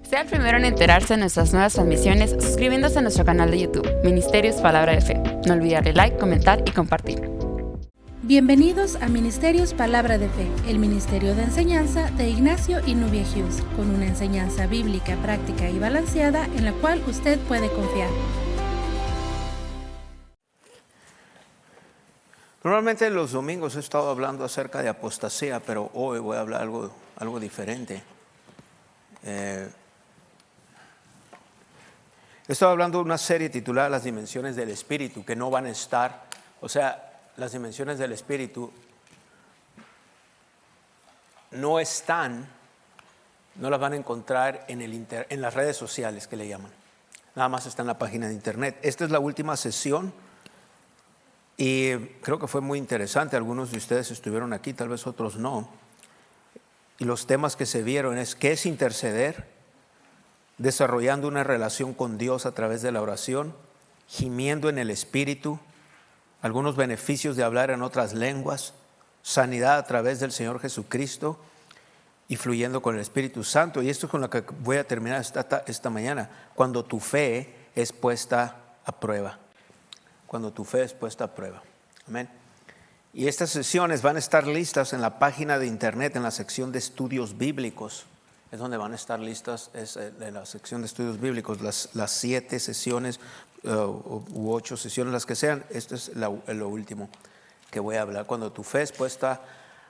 Sea el primero en enterarse de nuestras nuevas transmisiones suscribiéndose a nuestro canal de YouTube, Ministerios Palabra de Fe. No olvide darle like, comentar y compartir. Bienvenidos a Ministerios Palabra de Fe, el ministerio de enseñanza de Ignacio y Nubia Hughes, con una enseñanza bíblica, práctica y balanceada en la cual usted puede confiar. Normalmente los domingos he estado hablando acerca de apostasía, pero hoy voy a hablar algo diferente. He estado hablando de una serie titulada Las Dimensiones del Espíritu, que no van a estar, las dimensiones del Espíritu no las van a encontrar en las redes sociales que le llaman. Nada más está en la página de internet. Esta es la última sesión y creo que fue muy interesante. Algunos de ustedes estuvieron aquí, tal vez otros no. Y los temas que se vieron es ¿qué es interceder? Desarrollando una relación con Dios a través de la oración, gimiendo en el Espíritu, algunos beneficios de hablar en otras lenguas, sanidad a través del Señor Jesucristo y fluyendo con el Espíritu Santo. Y esto es con lo que voy a terminar esta mañana, cuando tu fe es puesta a prueba. Cuando tu fe es puesta a prueba. Amén. Y estas sesiones van a estar listas en la página de internet, en la sección de estudios bíblicos. Es donde van a estar listas, es en la sección de estudios bíblicos, las 7 sesiones u 8 sesiones, las que sean. Esto es lo último que voy a hablar, cuando tu fe es puesta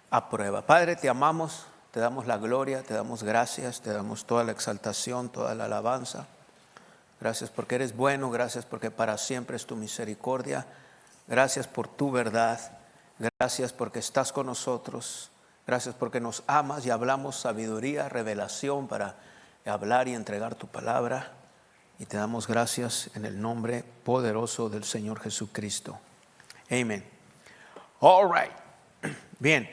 a prueba. Padre, te amamos, te damos la gloria, te damos gracias, te damos toda la exaltación, toda la alabanza. Gracias porque eres bueno, gracias porque para siempre es tu misericordia. Gracias por tu verdad, gracias porque estás con nosotros. Gracias porque nos amas y hablamos sabiduría, revelación para hablar y entregar tu palabra. Y te damos gracias en el nombre poderoso del Señor Jesucristo. Amén. All right. Bien.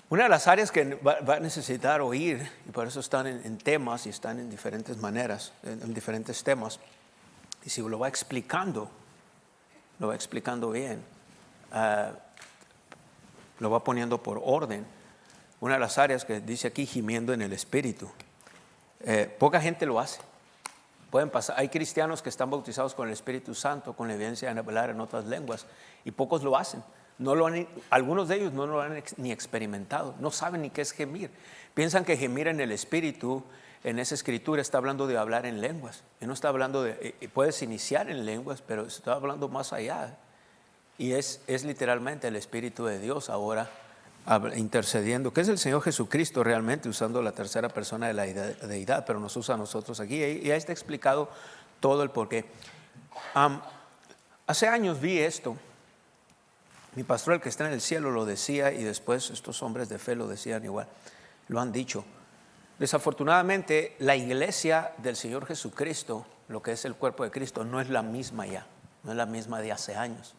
Una de las áreas que va a necesitar oír, y por eso están en temas y están en diferentes maneras, en diferentes temas. Y si lo va explicando bien, lo va poniendo por orden. Una de las áreas que dice aquí, gimiendo en el Espíritu. Poca gente lo hace. Pueden pasar. Hay cristianos que están bautizados con el Espíritu Santo, con la evidencia de hablar en otras lenguas, y pocos lo hacen. Algunos de ellos no lo han ni experimentado, no saben ni qué es gemir. Piensan que gemir en el Espíritu, en esa escritura, está hablando de hablar en lenguas. Y no está hablando puedes iniciar en lenguas, pero está hablando más allá. Y es literalmente el Espíritu de Dios ahora intercediendo, que es el Señor Jesucristo realmente usando la tercera persona de la deidad, pero nos usa a nosotros aquí. Y ahí está explicado todo el porqué. Hace años vi esto. Mi pastor, el que está en el cielo, lo decía, y después estos hombres de fe lo decían igual, lo han dicho. Desafortunadamente, la iglesia del Señor Jesucristo, lo que es el cuerpo de Cristo, no es la misma ya, no es la misma de hace años.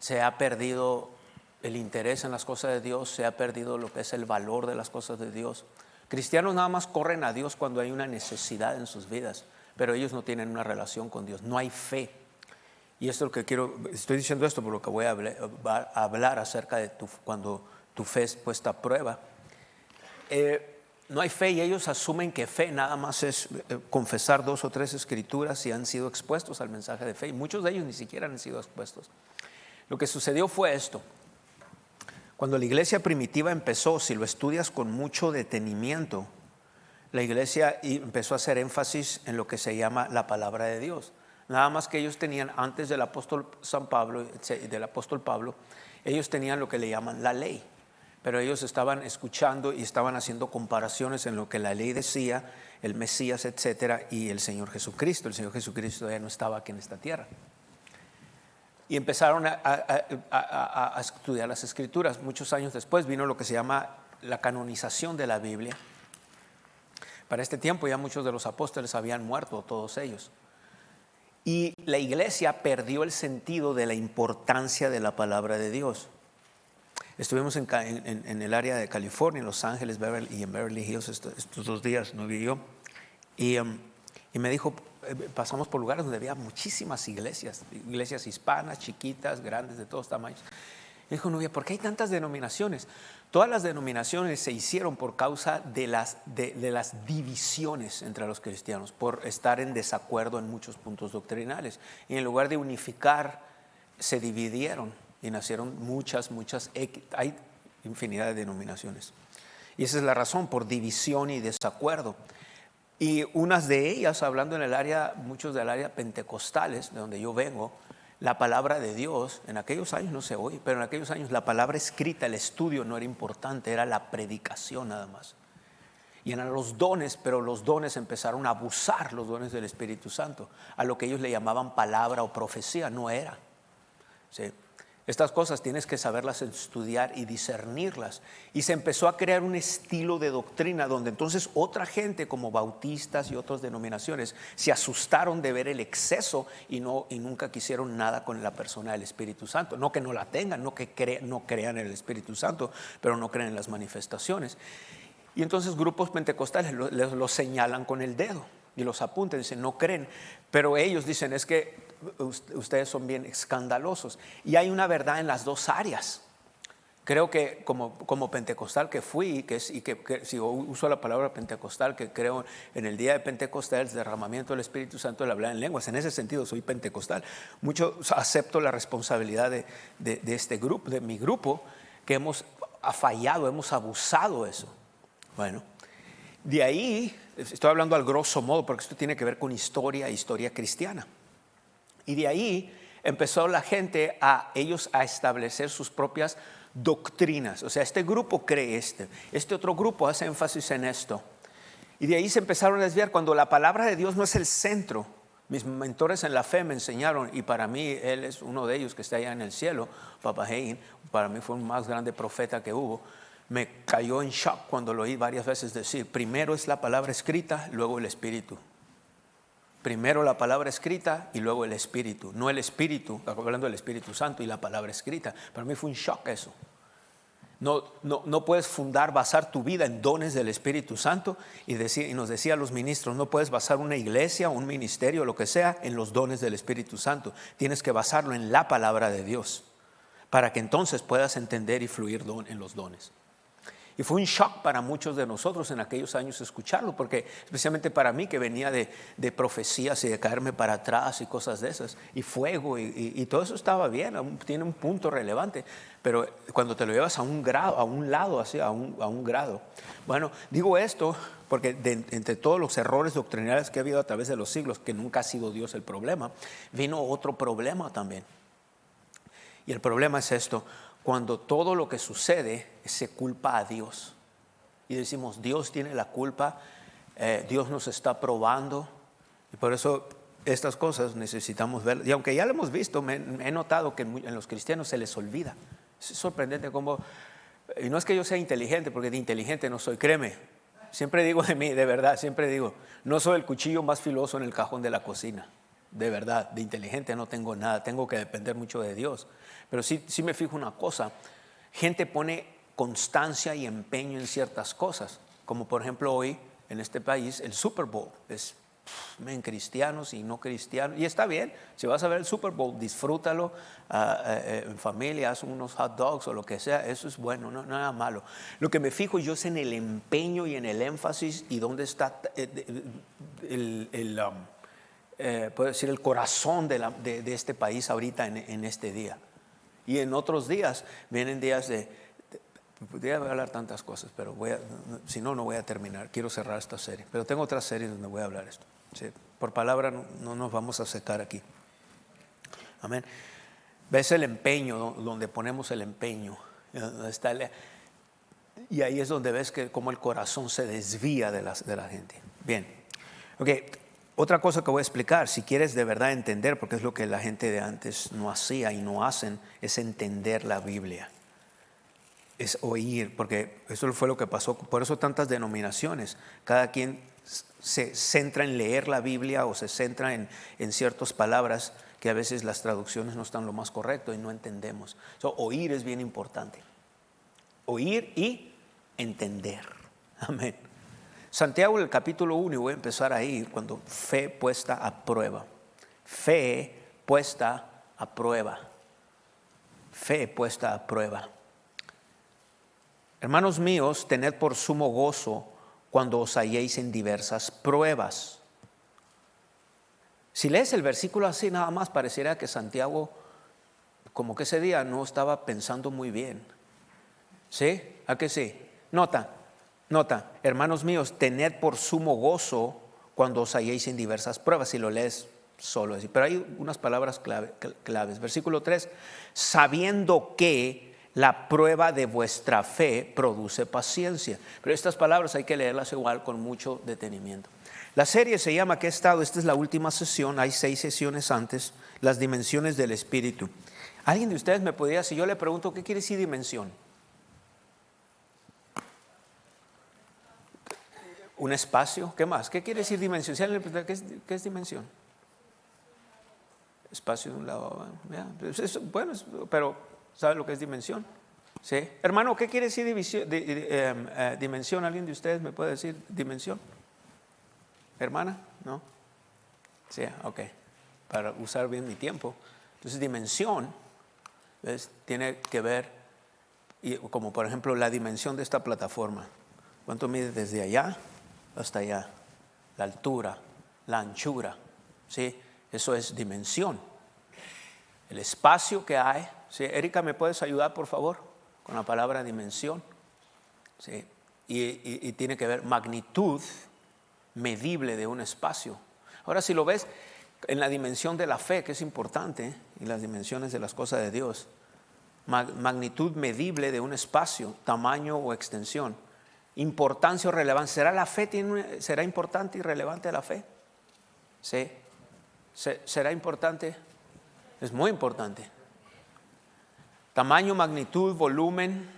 Se ha perdido el interés en las cosas de Dios, se ha perdido lo que es el valor de las cosas de Dios. Cristianos nada más corren a Dios cuando hay una necesidad en sus vidas, pero ellos no tienen una relación con Dios, no hay fe. Y esto es lo que estoy diciendo esto por lo que voy a hablar acerca de cuando tu fe es puesta a prueba. No hay fe y ellos asumen que fe nada más es confesar 2 o 3 escrituras y han sido expuestos al mensaje de fe. Y muchos de ellos ni siquiera han sido expuestos. Lo que sucedió fue esto. Cuando la iglesia primitiva empezó, si lo estudias con mucho detenimiento, la iglesia empezó a hacer énfasis en lo que se llama la palabra de Dios. Nada más que ellos tenían, antes del apóstol Pablo, ellos tenían lo que le llaman la ley. Pero ellos estaban escuchando y estaban haciendo comparaciones en lo que la ley decía, el Mesías, etcétera, y el Señor Jesucristo. El Señor Jesucristo ya no estaba aquí en esta tierra. Y empezaron a estudiar las escrituras. Muchos años después vino lo que se llama la canonización de la Biblia. Para este tiempo ya muchos de los apóstoles habían muerto, todos ellos. Y la iglesia perdió el sentido de la importancia de la palabra de Dios. Estuvimos en el área de California, en Los Ángeles y en Beverly Hills estos 2 días, no vi yo. Y me dijo, pasamos por lugares donde había muchísimas iglesias hispanas, chiquitas, grandes, de todos tamaños. Dijo Nubia, ¿por qué hay tantas denominaciones? Todas las denominaciones se hicieron por causa de las divisiones entre los cristianos, por estar en desacuerdo en muchos puntos doctrinales. Y en lugar de unificar, se dividieron y nacieron muchas, hay infinidad de denominaciones. Y esa es la razón, por división y desacuerdo. Y unas de ellas, hablando en el área, muchos del área pentecostales, de donde yo vengo, la palabra de Dios, en aquellos años no se oye, pero en aquellos años la palabra escrita, el estudio no era importante, era la predicación nada más. Y eran los dones, pero los dones empezaron a abusar, los dones del Espíritu Santo, a lo que ellos le llamaban palabra o profecía, no era. ¿Sí? Estas cosas tienes que saberlas estudiar y discernirlas. Y se empezó a crear un estilo de doctrina donde entonces otra gente como bautistas y otras denominaciones se asustaron de ver el exceso y nunca quisieron nada con la persona del Espíritu Santo. No que no la tengan, no que no crean en el Espíritu Santo, pero no creen en las manifestaciones. Y entonces grupos pentecostales los señalan con el dedo y los apuntan, dicen no creen, pero ellos dicen es que ustedes son bien escandalosos. Y hay una verdad en las dos áreas. Creo que como pentecostal que fui, que si uso la palabra pentecostal, que creo en el día de Pentecostés, el derramamiento del Espíritu Santo, el hablar en lenguas, en ese sentido soy pentecostal. Mucho acepto la responsabilidad de este grupo, de mi grupo, que hemos fallado, hemos abusado de eso. Bueno, de ahí, estoy hablando al grosso modo, porque esto tiene que ver con historia cristiana. Y de ahí empezó la gente a establecer sus propias doctrinas. O sea, este grupo cree este otro grupo hace énfasis en esto. Y de ahí se empezaron a desviar cuando la palabra de Dios no es el centro. Mis mentores en la fe me enseñaron, y para mí él es uno de ellos que está allá en el cielo, Papa Hein, para mí fue un más grande profeta que hubo. Me cayó en shock cuando lo oí varias veces decir, primero es la palabra escrita, luego el Espíritu. Primero la palabra escrita y luego el Espíritu. No el Espíritu, hablando del Espíritu Santo y la palabra escrita. Para mí fue un shock eso. No puedes basar tu vida en dones del Espíritu Santo. Y nos decía los ministros, no puedes basar una iglesia, un ministerio, lo que sea, en los dones del Espíritu Santo. Tienes que basarlo en la palabra de Dios, para que entonces puedas entender y fluir en los dones. Y fue un shock para muchos de nosotros en aquellos años escucharlo, porque especialmente para mí que venía de profecías y de caerme para atrás y cosas de esas, y fuego y todo eso estaba bien, tiene un punto relevante, pero cuando te lo llevas a un grado, así, a un grado. Bueno, digo esto porque entre todos los errores doctrinales que ha habido a través de los siglos, que nunca ha sido Dios el problema, vino otro problema también. Y el problema es esto. Cuando todo lo que sucede se culpa a Dios y decimos Dios tiene la culpa, Dios nos está probando, y por eso estas cosas necesitamos ver. Y aunque ya lo hemos visto, he notado que en los cristianos se les olvida. Es sorprendente cómo, y no es que yo sea inteligente, porque de inteligente no soy, créeme. Siempre digo de mí, de verdad, siempre digo, no soy el cuchillo más filoso en el cajón de la cocina. De verdad, de inteligente no tengo nada, tengo que depender mucho de Dios. Pero sí me fijo una cosa, gente pone constancia y empeño en ciertas cosas, como por ejemplo hoy en este país el Super Bowl, es cristianos y no cristianos, y está bien, si vas a ver el Super Bowl, disfrútalo en familia, haz unos hot dogs o lo que sea, eso es bueno, no nada malo. Lo que me fijo yo es en el empeño y en el énfasis y dónde está puedo decir el corazón de este país ahorita en este día. Y en otros días vienen días podría hablar tantas cosas, pero si no voy a terminar. Quiero cerrar esta serie, pero tengo otra serie donde voy a hablar esto. ¿Sí? Por palabra no nos vamos a secar aquí. Amén. ¿Ves el empeño, donde ponemos el empeño? Y ahí es donde ves que como el corazón se desvía de la gente. Bien, ok. Otra cosa que voy a explicar, si quieres de verdad entender, porque es lo que la gente de antes no hacía y no hacen, es entender la Biblia. Es oír, porque eso fue lo que pasó. Por eso tantas denominaciones. Cada quien se centra en leer la Biblia o se centra en ciertas palabras que a veces las traducciones no están lo más correcto y no entendemos. Oír es bien importante. Oír y entender. Amén. Santiago, el capítulo 1, y voy a empezar ahí, cuando fe puesta a prueba. Fe puesta a prueba. fe puesta a prueba. Hermanos míos, tened por sumo gozo cuando os halléis en diversas pruebas. Si lees el versículo así nada más, pareciera que Santiago, como que ese día no estaba pensando muy bien. ¿Sí? ¿A qué sí? Nota, hermanos míos, tened por sumo gozo cuando os halléis en diversas pruebas. Si lo lees solo así. Pero hay unas palabras claves. Versículo 3, sabiendo que la prueba de vuestra fe produce paciencia. Pero estas palabras hay que leerlas igual con mucho detenimiento. La serie se llama, esta es la última sesión, hay 6 sesiones antes, las dimensiones del Espíritu. ¿Alguien de ustedes me podría, si yo le pregunto, qué quiere decir dimensión? ¿Un espacio? ¿Qué más? ¿Qué quiere decir dimensión? ¿Qué es dimensión? Espacio de un lado. Bueno, pero ¿sabe lo que es dimensión? ¿Sí? Hermano, ¿qué quiere decir dimensión? ¿Alguien de ustedes me puede decir dimensión? ¿Hermana? ¿No? Sí, ok. Para usar bien mi tiempo. Entonces, dimensión tiene que ver, como por ejemplo, la dimensión de esta plataforma. ¿Cuánto mide desde allá hasta allá? La altura, la anchura. ¿Sí? Eso es dimensión. El espacio que hay. ¿Sí? Erika, ¿me puedes ayudar, por favor, con la palabra dimensión? ¿Sí? Y tiene que ver magnitud medible de un espacio. Ahora, si lo ves en la dimensión de la fe, que es importante, y las dimensiones de las cosas de Dios, magnitud medible de un espacio, tamaño o extensión, importancia o relevancia. ¿Será la fe será importante y relevante la fe? ¿Sí? ¿Será importante? Es muy importante. Tamaño, magnitud, volumen,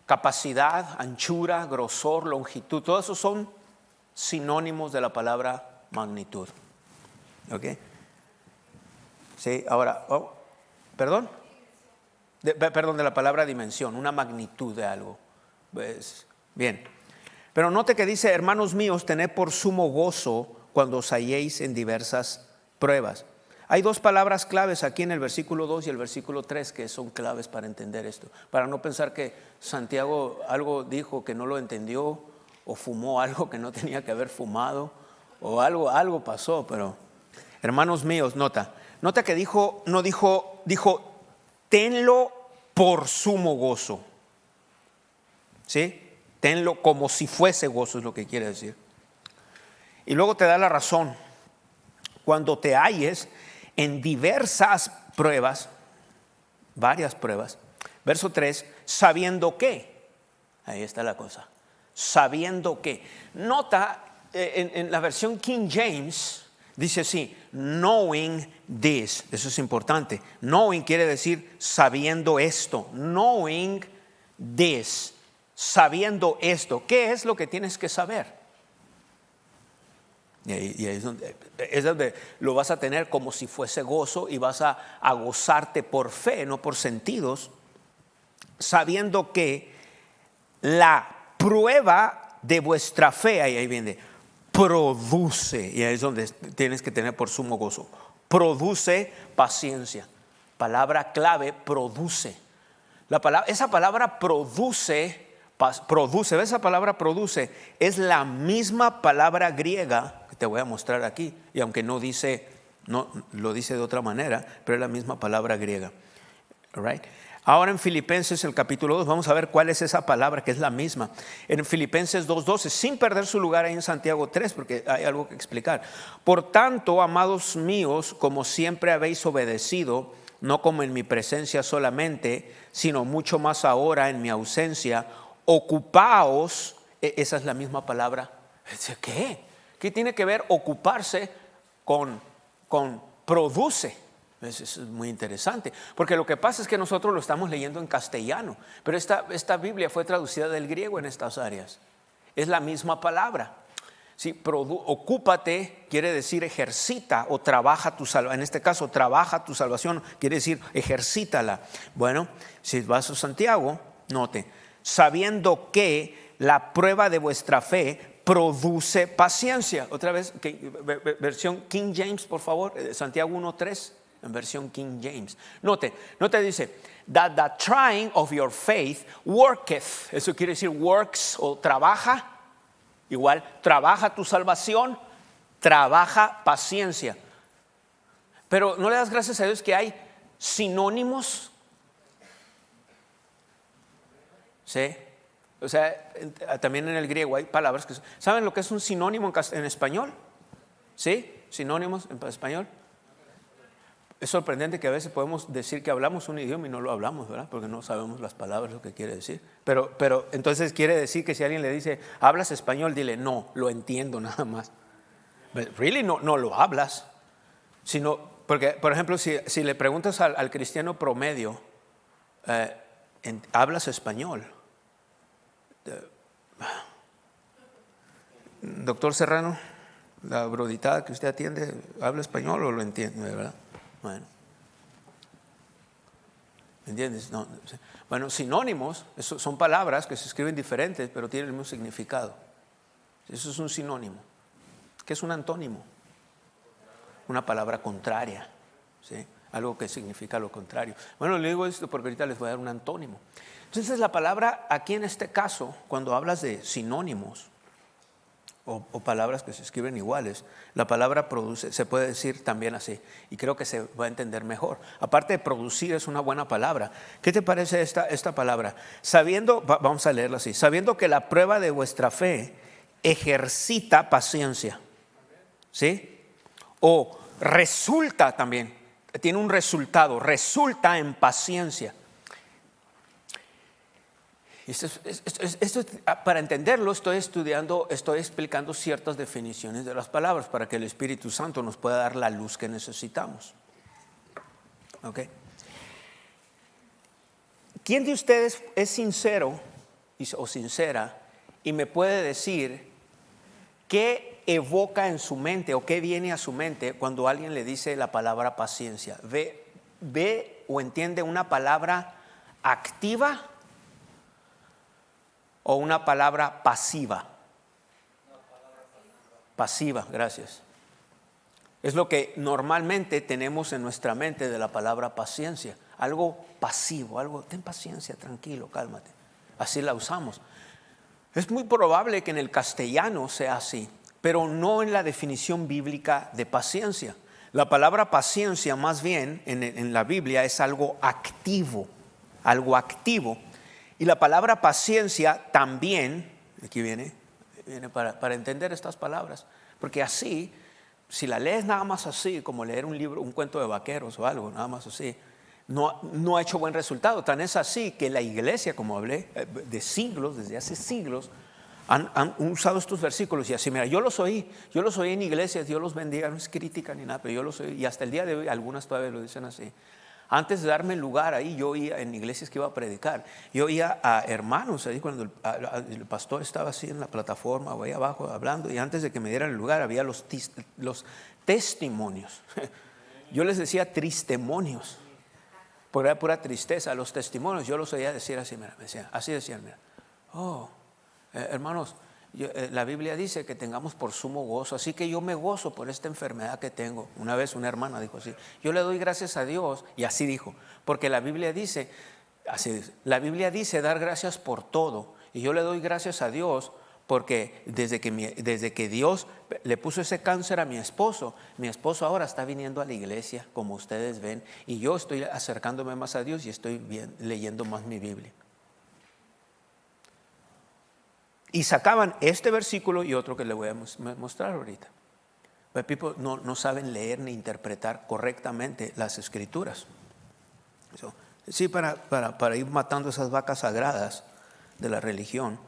capacidad, anchura, grosor, longitud, todos esos son sinónimos de la palabra magnitud. ¿Ok? Sí, ahora, perdón, de la palabra dimensión, una magnitud de algo. Pues, bien, pero note que dice, hermanos míos, tened por sumo gozo cuando os halléis en diversas pruebas. Hay 2 palabras claves aquí en el versículo 2 y el versículo 3 que son claves para entender esto. Para no pensar que Santiago algo dijo que no lo entendió, o fumó algo que no tenía que haber fumado, o algo pasó. Pero, hermanos míos, nota que dijo, tenlo por sumo gozo. ¿Sí? Tenlo como si fuese gozo, es lo que quiere decir. Y luego te da la razón. Cuando te halles en diversas pruebas, varias pruebas. Verso 3, sabiendo que, ahí está la cosa, sabiendo que. Nota, en la versión King James, dice así, knowing this, eso es importante. Knowing quiere decir sabiendo esto, knowing this, sabiendo esto. ¿Qué es lo que tienes que saber? Y ahí es donde lo vas a tener como si fuese gozo y vas a gozarte por fe, no por sentidos, sabiendo que la prueba de vuestra fe, ahí viene, produce, y ahí es donde tienes que tener por sumo gozo, produce paciencia. Palabra clave, produce. Esa palabra produce, ¿ves? Esa palabra produce es la misma palabra griega que te voy a mostrar aquí, y aunque no lo dice de otra manera, pero es la misma palabra griega. Right? Ahora en Filipenses el capítulo 2 vamos a ver cuál es esa palabra que es la misma. En Filipenses 2:12, sin perder su lugar ahí en Santiago 3, porque hay algo que explicar. Por tanto, amados míos, como siempre habéis obedecido, no como en mi presencia solamente, sino mucho más ahora en mi ausencia, ocupaos. Esa es la misma palabra. ¿Qué tiene que ver ocuparse con produce? Eso es muy interesante, porque lo que pasa es que nosotros lo estamos leyendo en castellano, pero esta Biblia fue traducida del griego en estas áreas. Es la misma palabra. Sí, ocúpate quiere decir ejercita o trabaja tu salvación. En este caso, trabaja tu salvación quiere decir ejercítala. Bueno, si vas a Santiago, note, sabiendo que la prueba de vuestra fe produce paciencia. Otra vez, versión King James, por favor, Santiago 1:3. en versión King James. Note dice, that the trying of your faith worketh. Eso quiere decir works o trabaja. Igual, trabaja tu salvación, trabaja paciencia. Pero no le das gracias a Dios que hay sinónimos. ¿Sí? O sea, también en el griego hay palabras que... ¿Saben lo que es un sinónimo en español? ¿Sí? Sinónimos en español. Es sorprendente que a veces podemos decir que hablamos un idioma y no lo hablamos, ¿verdad? Porque no sabemos las palabras, lo que quiere decir. Pero entonces quiere decir que si alguien le dice, ¿hablas español? Dile, no, lo entiendo nada más. But really no lo hablas. Sino, porque, por ejemplo, si le preguntas al cristiano promedio, ¿hablas español? Doctor Serrano, la broditada que usted atiende, ¿habla español o lo entiende, verdad? Bueno, ¿entiendes? No. Bueno, sinónimos son palabras que se escriben diferentes, pero tienen el mismo significado. Eso es un sinónimo. ¿Qué es un antónimo? Una palabra contraria, ¿sí? Algo que significa lo contrario. Bueno, le digo esto porque ahorita les voy a dar un antónimo. Entonces la palabra aquí en este caso, cuando hablas de sinónimos o palabras que se escriben iguales, la palabra produce, se puede decir también así, y creo que se va a entender mejor. Aparte de producir, es una buena palabra. ¿Qué te parece esta palabra? Sabiendo, vamos a leerla así, sabiendo que la prueba de vuestra fe ejercita paciencia, ¿sí? O resulta también, tiene un resultado, resulta en paciencia. Esto, para entenderlo, estoy explicando ciertas definiciones de las palabras para que el Espíritu Santo nos pueda dar la luz que necesitamos. ¿Ok? ¿Quién de ustedes es sincero o sincera y me puede decir qué evoca en su mente o qué viene a su mente cuando alguien le dice la palabra paciencia? ¿Ve o entiende una palabra activa o una palabra pasiva? Pasiva, gracias. Es lo que normalmente tenemos en nuestra mente de la palabra paciencia. Algo pasivo, algo, ten paciencia, tranquilo, cálmate. Así la usamos. Es muy probable que en el castellano sea así, pero no en la definición bíblica de paciencia. La palabra paciencia más bien en la Biblia es algo activo, algo activo. Y la palabra paciencia también, aquí viene para entender estas palabras, porque así, si la lees nada más así, como leer un libro, un cuento de vaqueros o algo, nada más así, no ha hecho buen resultado. Tan es así que la iglesia, como hablé, de siglos, desde hace siglos, han usado estos versículos y así, mira, yo los oí en iglesias, Dios los bendiga, no es crítica ni nada, pero yo los oí y hasta el día de hoy algunas todavía lo dicen así. Antes de darme lugar ahí, yo oía en iglesias que iba a predicar, yo oía a hermanos ahí cuando el pastor estaba así en la plataforma o ahí abajo hablando, y antes de que me dieran el lugar había los testimonios. Yo les decía tristemonios, porque era pura tristeza. Los testimonios yo los oía decir así, mira, así decían, mira, hermanos, la Biblia dice que tengamos por sumo gozo, así que yo me gozo por esta enfermedad que tengo. Una vez una hermana dijo así, yo le doy gracias a Dios, y así dijo, porque la Biblia dice, dar gracias por todo, y yo le doy gracias a Dios porque desde que Dios le puso ese cáncer a mi esposo ahora está viniendo a la iglesia, como ustedes ven, y yo estoy acercándome más a Dios y estoy leyendo más mi Biblia. Y sacaban este versículo y otro que le voy a mostrar ahorita. But people no saben leer ni interpretar correctamente las escrituras. Sí, para ir matando esas vacas sagradas de la religión.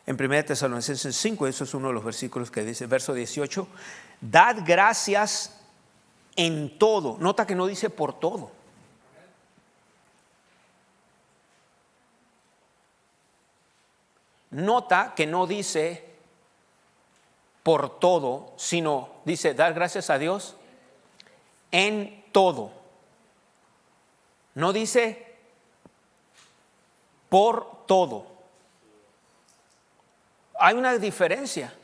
En 1 Tesalonicenses 5, eso es uno de los versículos que dice, verso 18, dad gracias en todo. Nota que no dice por todo. Nota que no dice por todo, sino dice dar gracias a Dios en todo. No dice por todo. Hay una diferencia.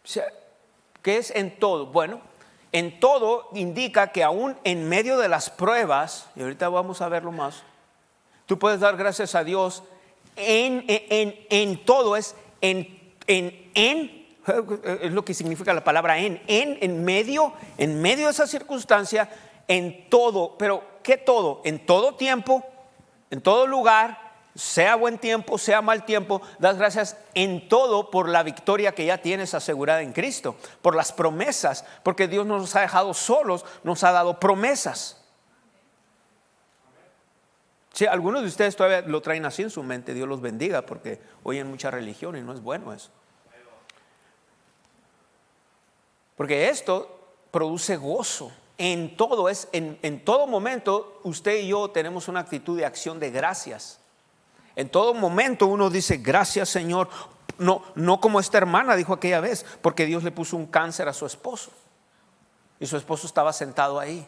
O sea, ¿qué es en todo? Bueno, en todo indica que aún en medio de las pruebas, y ahorita vamos a verlo más, tú puedes dar gracias a Dios en todo. Es es lo que significa la palabra en medio de esa circunstancia, en todo. Pero ¿qué todo? En todo tiempo, en todo lugar, sea buen tiempo, sea mal tiempo, das gracias en todo por la victoria que ya tienes asegurada en Cristo, por las promesas, porque Dios no nos ha dejado solos, nos ha dado promesas. Sí, algunos de ustedes todavía lo traen así en su mente, Dios los bendiga, porque oyen mucha religión y no es bueno eso. Porque esto produce gozo. En todo, en todo momento, usted y yo tenemos una actitud de acción de gracias. En todo momento uno dice, gracias Señor. No como esta hermana dijo aquella vez, porque Dios le puso un cáncer a su esposo. Y su esposo estaba sentado ahí.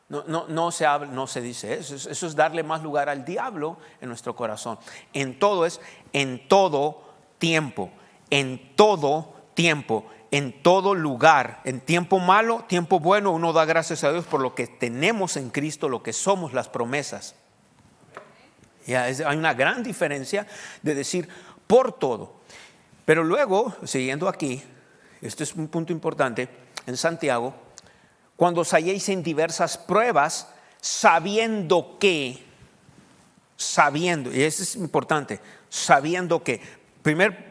No se habla, no se dice eso. Eso es darle más lugar al diablo en nuestro corazón. En todo es en todo tiempo. En todo tiempo. En todo lugar, en tiempo malo, tiempo bueno, uno da gracias a Dios por lo que tenemos en Cristo, lo que somos, las promesas. Hay una gran diferencia de decir por todo. Pero luego, siguiendo aquí, este es un punto importante, en Santiago, cuando os halléis en diversas pruebas, sabiendo, y eso es importante, sabiendo que.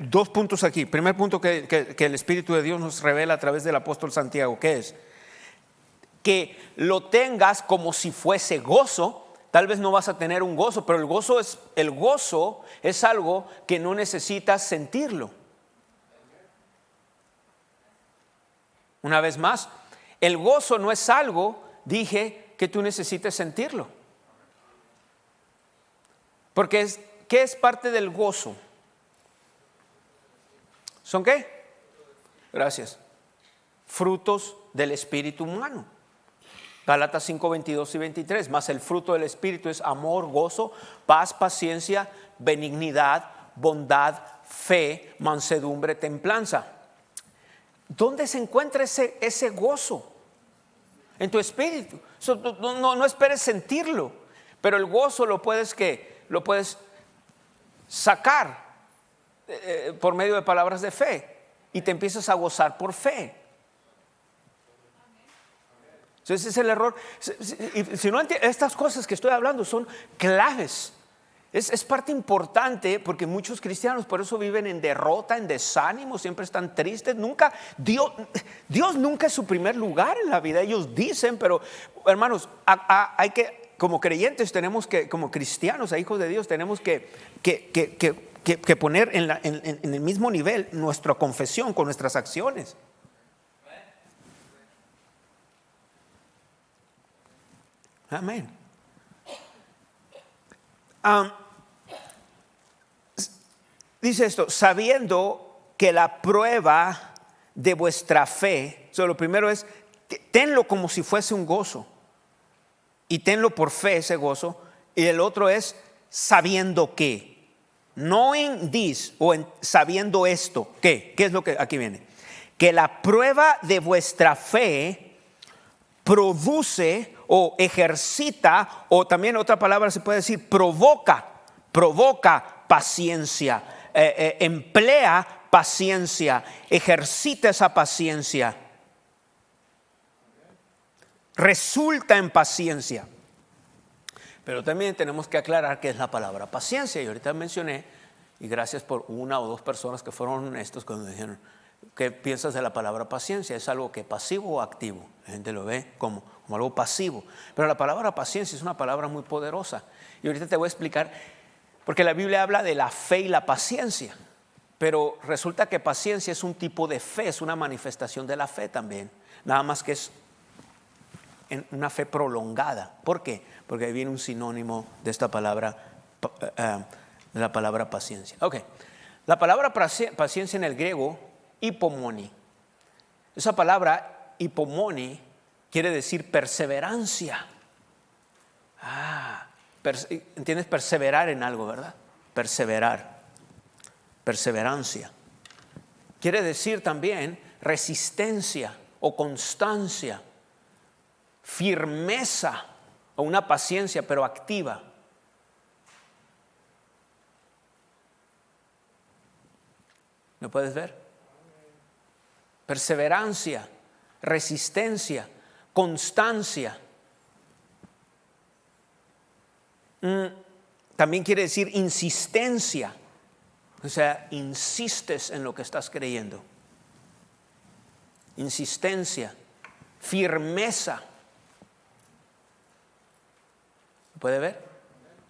Dos puntos aquí. Primer punto que el Espíritu de Dios nos revela a través del apóstol Santiago, ¿qué es? Que lo tengas como si fuese gozo. Tal vez no vas a tener un gozo, pero el gozo es algo que no necesitas sentirlo. Una vez más, el gozo no es algo, dije, que tú necesites sentirlo. Porque ¿qué es parte del gozo? ¿Son qué? Gracias. Frutos del espíritu humano. Gálatas 5, 22 y 23. Mas el fruto del espíritu es amor, gozo, paz, paciencia, benignidad, bondad, fe, mansedumbre, templanza. ¿Dónde se encuentra ese gozo? En tu espíritu. No esperes sentirlo, pero el gozo lo puedes sacar por medio de palabras de fe, y te empiezas a gozar por fe. Entonces ese es el error. Si no entiendes, estas cosas que estoy hablando son claves. Es parte importante, porque muchos cristianos por eso viven en derrota, en desánimo, siempre están tristes. Dios nunca es su primer lugar en la vida. Ellos dicen, pero hermanos, hay que, como creyentes tenemos que, como cristianos, hijos de Dios, tenemos que poner en el mismo nivel nuestra confesión con nuestras acciones. Amén. Dice esto, sabiendo que la prueba de vuestra fe, lo primero es, tenlo como si fuese un gozo, y tenlo por fe ese gozo, y el otro es sabiendo que. Knowing this, sabiendo esto, ¿qué es lo que aquí viene? Que la prueba de vuestra fe produce o ejercita, o también otra palabra se puede decir, provoca paciencia, emplea paciencia, ejercita esa paciencia, resulta en paciencia. Pero también tenemos que aclarar qué es la palabra paciencia. Y ahorita mencioné, y gracias por una o dos personas que fueron honestos cuando dijeron, ¿qué piensas de la palabra paciencia? ¿Es algo que pasivo o activo? La gente lo ve como algo pasivo. Pero la palabra paciencia es una palabra muy poderosa. Y ahorita te voy a explicar, porque la Biblia habla de la fe y la paciencia. Pero resulta que paciencia es un tipo de fe, es una manifestación de la fe también. Nada más que es en una fe prolongada. ¿Por qué? Porque ahí viene un sinónimo de esta palabra, de la palabra paciencia. Ok, la palabra paciencia en el griego, hipomoni. Esa palabra hipomoni quiere decir perseverancia. ¿Entiendes? Perseverar en algo, ¿verdad? Perseverancia. Quiere decir también resistencia. o constancia, firmeza o una paciencia pero activa. ¿Me puedes ver? Perseverancia, resistencia, constancia. También quiere decir insistencia. O sea, insistes en lo que estás creyendo. Insistencia, firmeza. ¿Puede ver?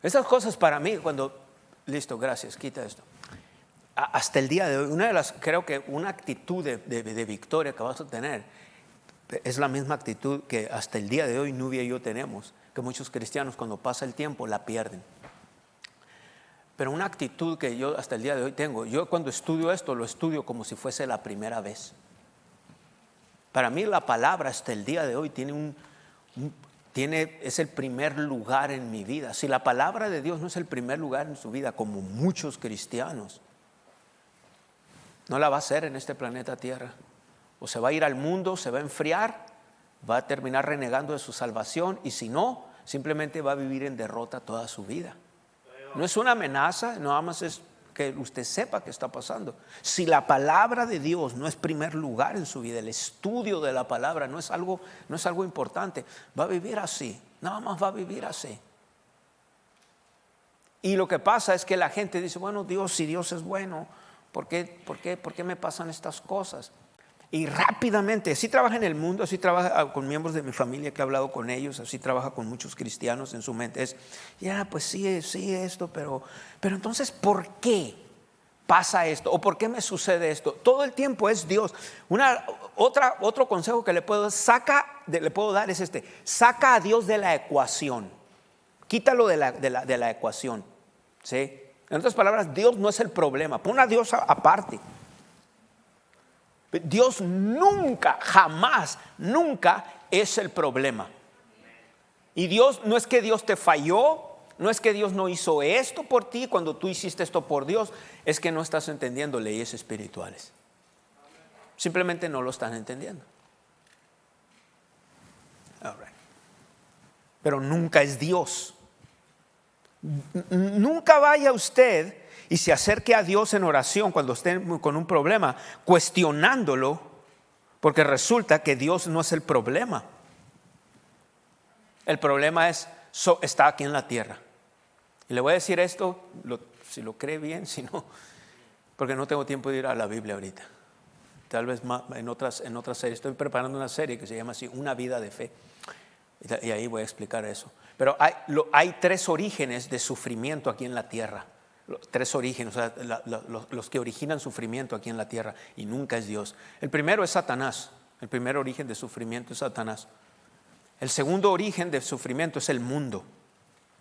Esas cosas para mí cuando... Listo, gracias, quita esto. Hasta el día de hoy, creo que una actitud de victoria que vas a tener es la misma actitud que hasta el día de hoy Nubia y yo tenemos, que muchos cristianos cuando pasa el tiempo la pierden. Pero una actitud que yo hasta el día de hoy tengo, yo cuando estudio esto lo estudio como si fuese la primera vez. Para mí la palabra hasta el día de hoy es el primer lugar en mi vida. Si la palabra de Dios no es el primer lugar en su vida, como muchos cristianos, no la va a hacer en este planeta Tierra. O se va a ir al mundo, se va a enfriar, va a terminar renegando de su salvación, y si no, simplemente va a vivir en derrota toda su vida. No es una amenaza, nada más es que usted sepa qué está pasando. Si la palabra de Dios no es primer lugar en su vida, el estudio de la palabra no es algo importante, va a vivir así, nada más va a vivir así. Y lo que pasa es que la gente dice, bueno, Dios, si Dios es bueno, ¿por qué me pasan estas cosas? Y rápidamente, así trabaja en el mundo, así trabaja con miembros de mi familia que he hablado con ellos, así trabaja con muchos cristianos en su mente. Es, pues sí esto, pero entonces, ¿por qué pasa esto? ¿O por qué me sucede esto? Todo el tiempo es Dios. Otro consejo que le puedo dar es saca a Dios de la ecuación. Quítalo de la ecuación. ¿Sí? En otras palabras, Dios no es el problema. Pon a Dios aparte. Dios nunca, jamás, nunca es el problema. Y Dios, no es que Dios te falló, no es que Dios no hizo esto por ti cuando tú hiciste esto por Dios, es que no estás entendiendo leyes espirituales. Simplemente no lo están entendiendo. All right. Pero nunca es Dios. Nunca vaya usted y se acerque a Dios en oración cuando esté con un problema, cuestionándolo, porque resulta que Dios no es el problema. El problema está aquí en la tierra. Y le voy a decir esto, si lo cree bien, si no, porque no tengo tiempo de ir a la Biblia ahorita. Tal vez en otras series. Estoy preparando una serie que se llama así, Una vida de fe. Y ahí voy a explicar eso. Pero hay 3 orígenes de sufrimiento aquí en la tierra. 3 orígenes, o sea, los que originan sufrimiento aquí en la tierra, y nunca es Dios. El primero es Satanás. El primer origen de sufrimiento es Satanás. El segundo origen de sufrimiento es el mundo.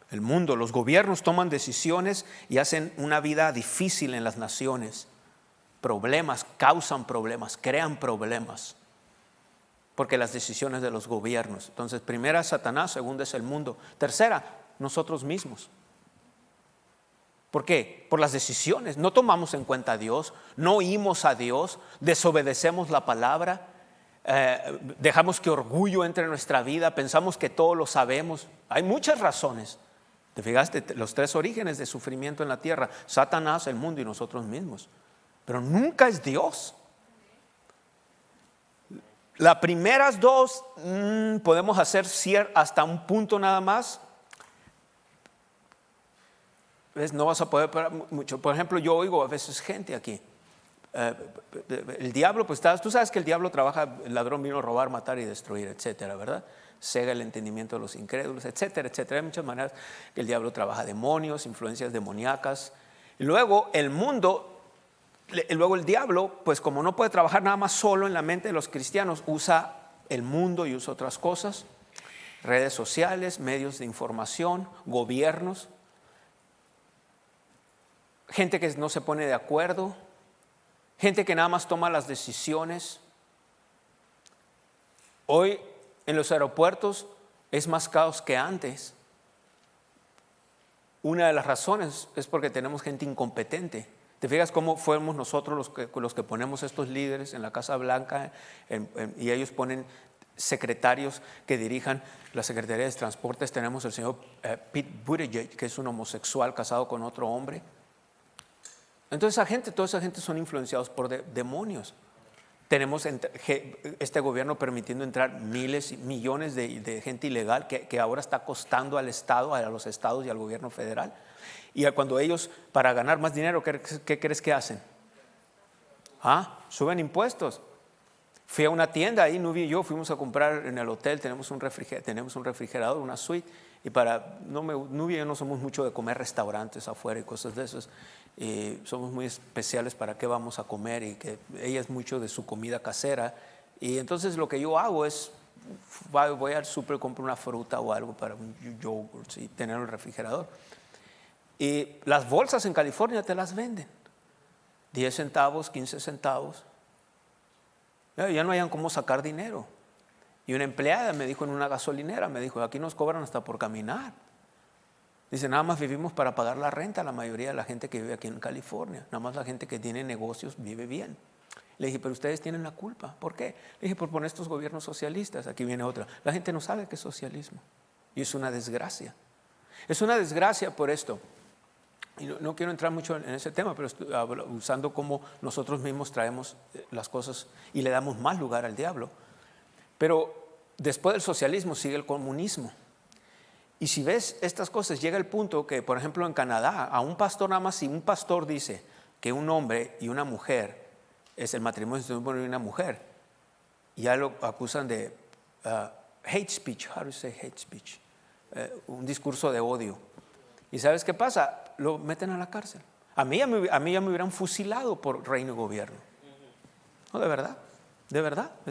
El mundo, los gobiernos toman decisiones y hacen una vida difícil en las naciones. Problemas, causan problemas, crean problemas, porque las decisiones de los gobiernos. Entonces, primera es Satanás, segunda es el mundo. Tercera, nosotros mismos. ¿Por qué? Por las decisiones. No tomamos en cuenta a Dios, no oímos a Dios, desobedecemos la palabra, dejamos que orgullo entre en nuestra vida, pensamos que todo lo sabemos. Hay muchas razones. ¿Te fijaste? Los 3 orígenes de sufrimiento en la tierra: Satanás, el mundo y nosotros mismos. Pero nunca es Dios. Las primeras 2 podemos hacer hasta un punto nada más. No vas a poder parar mucho. Por ejemplo, yo oigo a veces gente aquí. El diablo, pues tú sabes que el diablo trabaja, el ladrón vino a robar, matar y destruir, etcétera, ¿verdad? Cega el entendimiento de los incrédulos, etcétera, etcétera. Hay muchas maneras que el diablo trabaja: demonios, influencias demoníacas. Y luego el mundo, luego el diablo, pues como no puede trabajar nada más solo en la mente de los cristianos, usa el mundo y usa otras cosas: redes sociales, medios de información, gobiernos. Gente que no se pone de acuerdo, gente que nada más toma las decisiones. Hoy en los aeropuertos es más caos que antes. Una de las razones es porque tenemos gente incompetente ¿Te fijas cómo fuimos nosotros los que ponemos estos líderes en la Casa Blanca y ellos ponen secretarios que dirijan la Secretaría de Transportes? Tenemos el señor Pete Buttigieg, que es un homosexual casado con otro hombre. Entonces toda esa gente son influenciados por demonios. Tenemos este gobierno permitiendo entrar miles y millones de gente ilegal que ahora está costando al Estado, a los estados y al gobierno federal. Y cuando ellos, para ganar más dinero, ¿qué crees que hacen? Suben impuestos. Fui a una tienda, ahí Nubia y yo fuimos a comprar en el hotel, tenemos un refrigerador, una suite, y Nubia y yo no somos mucho de comer restaurantes afuera y cosas de esas, y somos muy especiales para qué vamos a comer, y que ella es mucho de su comida casera, y entonces lo que yo hago es, voy al súper, compro una fruta o algo para un yogurt y tener el refrigerador. Y las bolsas en California te las venden, 10 centavos, 15 centavos. Ya no hayan cómo sacar dinero. Y una empleada me dijo en una gasolinera, me dijo, aquí nos cobran hasta por caminar. Dice, nada más vivimos para pagar la renta, la mayoría de la gente que vive aquí en California. Nada más la gente que tiene negocios vive bien. Le dije, pero ustedes tienen la culpa. ¿Por qué? Le dije, por poner estos gobiernos socialistas. Aquí viene otra. La gente no sabe qué es socialismo. Y es una desgracia. Es una desgracia por esto. Y no quiero entrar mucho en ese tema, pero usando cómo nosotros mismos traemos las cosas y le damos más lugar al diablo. Pero después del socialismo sigue el comunismo. Y si ves estas cosas, llega el punto que, por ejemplo, en Canadá, a un pastor nada más, si un pastor dice que un hombre y una mujer es el matrimonio de un hombre y una mujer, ya lo acusan de hate speech. How do you say hate speech? Un discurso de odio. ¿Y sabes qué pasa? Lo meten a la cárcel. A mí ya me hubieran fusilado por reino y gobierno. No, de verdad, es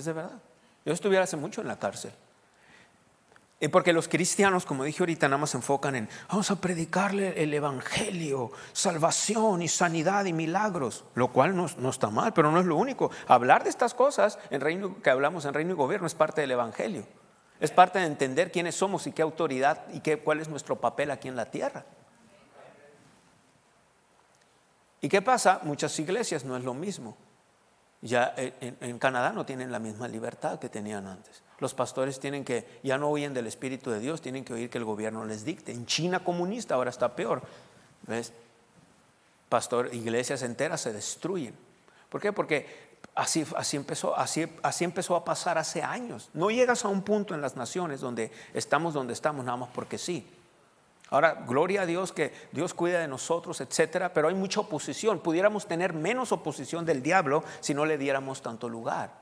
de verdad. Yo estuviera hace mucho en la cárcel. Y porque los cristianos, como dije ahorita, nada más se enfocan en vamos a predicarle el evangelio, salvación y sanidad y milagros, lo cual no está mal, pero no es lo único. Hablar de estas cosas que hablamos en reino y gobierno es parte del evangelio. Es parte de entender quiénes somos y qué autoridad y cuál es nuestro papel aquí en la tierra. ¿Y qué pasa? Muchas iglesias no es lo mismo. Ya en Canadá no tienen la misma libertad que tenían antes. Los pastores ya no oyen del Espíritu de Dios, tienen que oír que el gobierno les dicte. En China comunista ahora está peor. ¿Ves? Iglesias enteras se destruyen. ¿Por qué? Porque así empezó a pasar hace años. No llegas a un punto en las naciones donde estamos nada más porque sí. Ahora, gloria a Dios que Dios cuida de nosotros, etcétera, pero hay mucha oposición. Pudiéramos tener menos oposición del diablo si no le diéramos tanto lugar.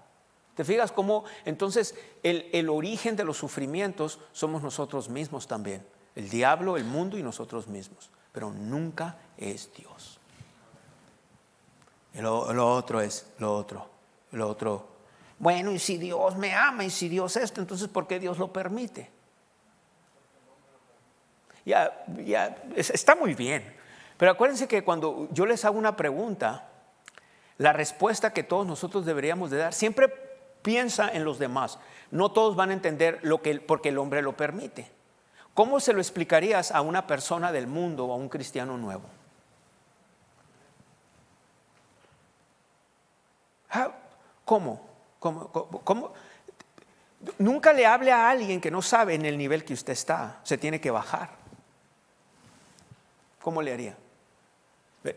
¿Te fijas cómo entonces el origen de los sufrimientos somos nosotros mismos también? El diablo, el mundo y nosotros mismos. Pero nunca es Dios. Lo otro. Bueno, y si Dios me ama y si Dios entonces ¿por qué Dios lo permite? Ya, está muy bien. Pero acuérdense que cuando yo les hago una pregunta, la respuesta que todos nosotros deberíamos de dar, siempre piensa en los demás. No todos van a entender porque el hombre lo permite. ¿Cómo se lo explicarías a una persona del mundo o a un cristiano nuevo? ¿Cómo? Nunca le hable a alguien que no sabe en el nivel que usted está. Se tiene que bajar. ¿Cómo le haría?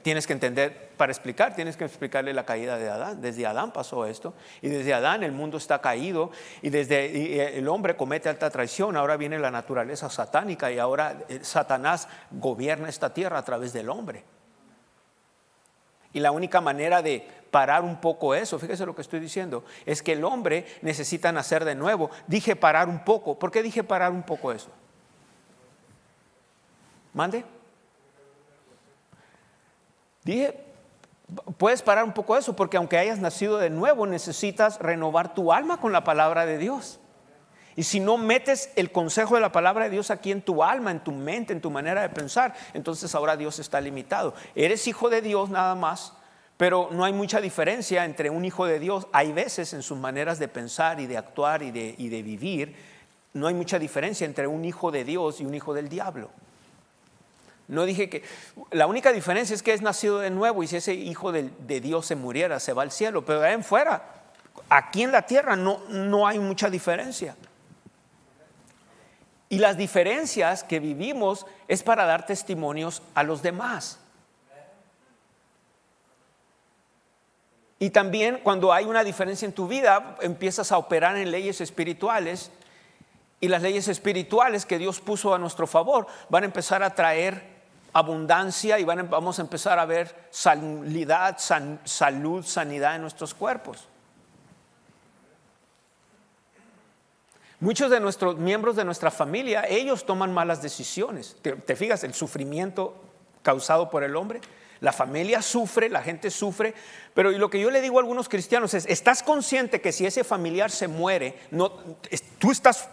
Tienes que entender, tienes que explicarle la caída de Adán. Desde Adán pasó esto, y desde Adán el mundo está caído, y el hombre comete alta traición. Ahora viene la naturaleza satánica, y ahora Satanás gobierna esta tierra a través del hombre. Y la única manera de parar un poco eso, fíjese lo que estoy diciendo, es que el hombre necesita nacer de nuevo. Dije parar un poco. ¿Por qué dije parar un poco eso? ¿Mande? Dije, puedes parar un poco eso porque aunque hayas nacido de nuevo, necesitas renovar tu alma con la palabra de Dios. Y si no metes el consejo de la palabra de Dios aquí en tu alma, en tu mente, en tu manera de pensar, entonces ahora Dios está limitado. Eres hijo de Dios nada más, pero no hay mucha diferencia entre un hijo de Dios. Hay veces en sus maneras de pensar y de actuar y de vivir, no hay mucha diferencia entre un hijo de Dios y un hijo del diablo. No dije que... La única diferencia es que es nacido de nuevo, y si ese hijo de Dios se muriera, se va al cielo. Pero de ahí en fuera, aquí en la tierra no hay mucha diferencia. Y las diferencias que vivimos es para dar testimonios a los demás. Y también cuando hay una diferencia en tu vida, empiezas a operar en leyes espirituales, y las leyes espirituales que Dios puso a nuestro favor van a empezar a traer abundancia, y vamos a empezar a ver sanidad, sanidad en nuestros cuerpos. Muchos de nuestros miembros de nuestra familia, ellos toman malas decisiones. ¿Te fijas el sufrimiento causado por el hombre? La familia sufre, la gente sufre, pero y lo que yo le digo a algunos cristianos es: ¿estás consciente que si ese familiar se muere, tú estás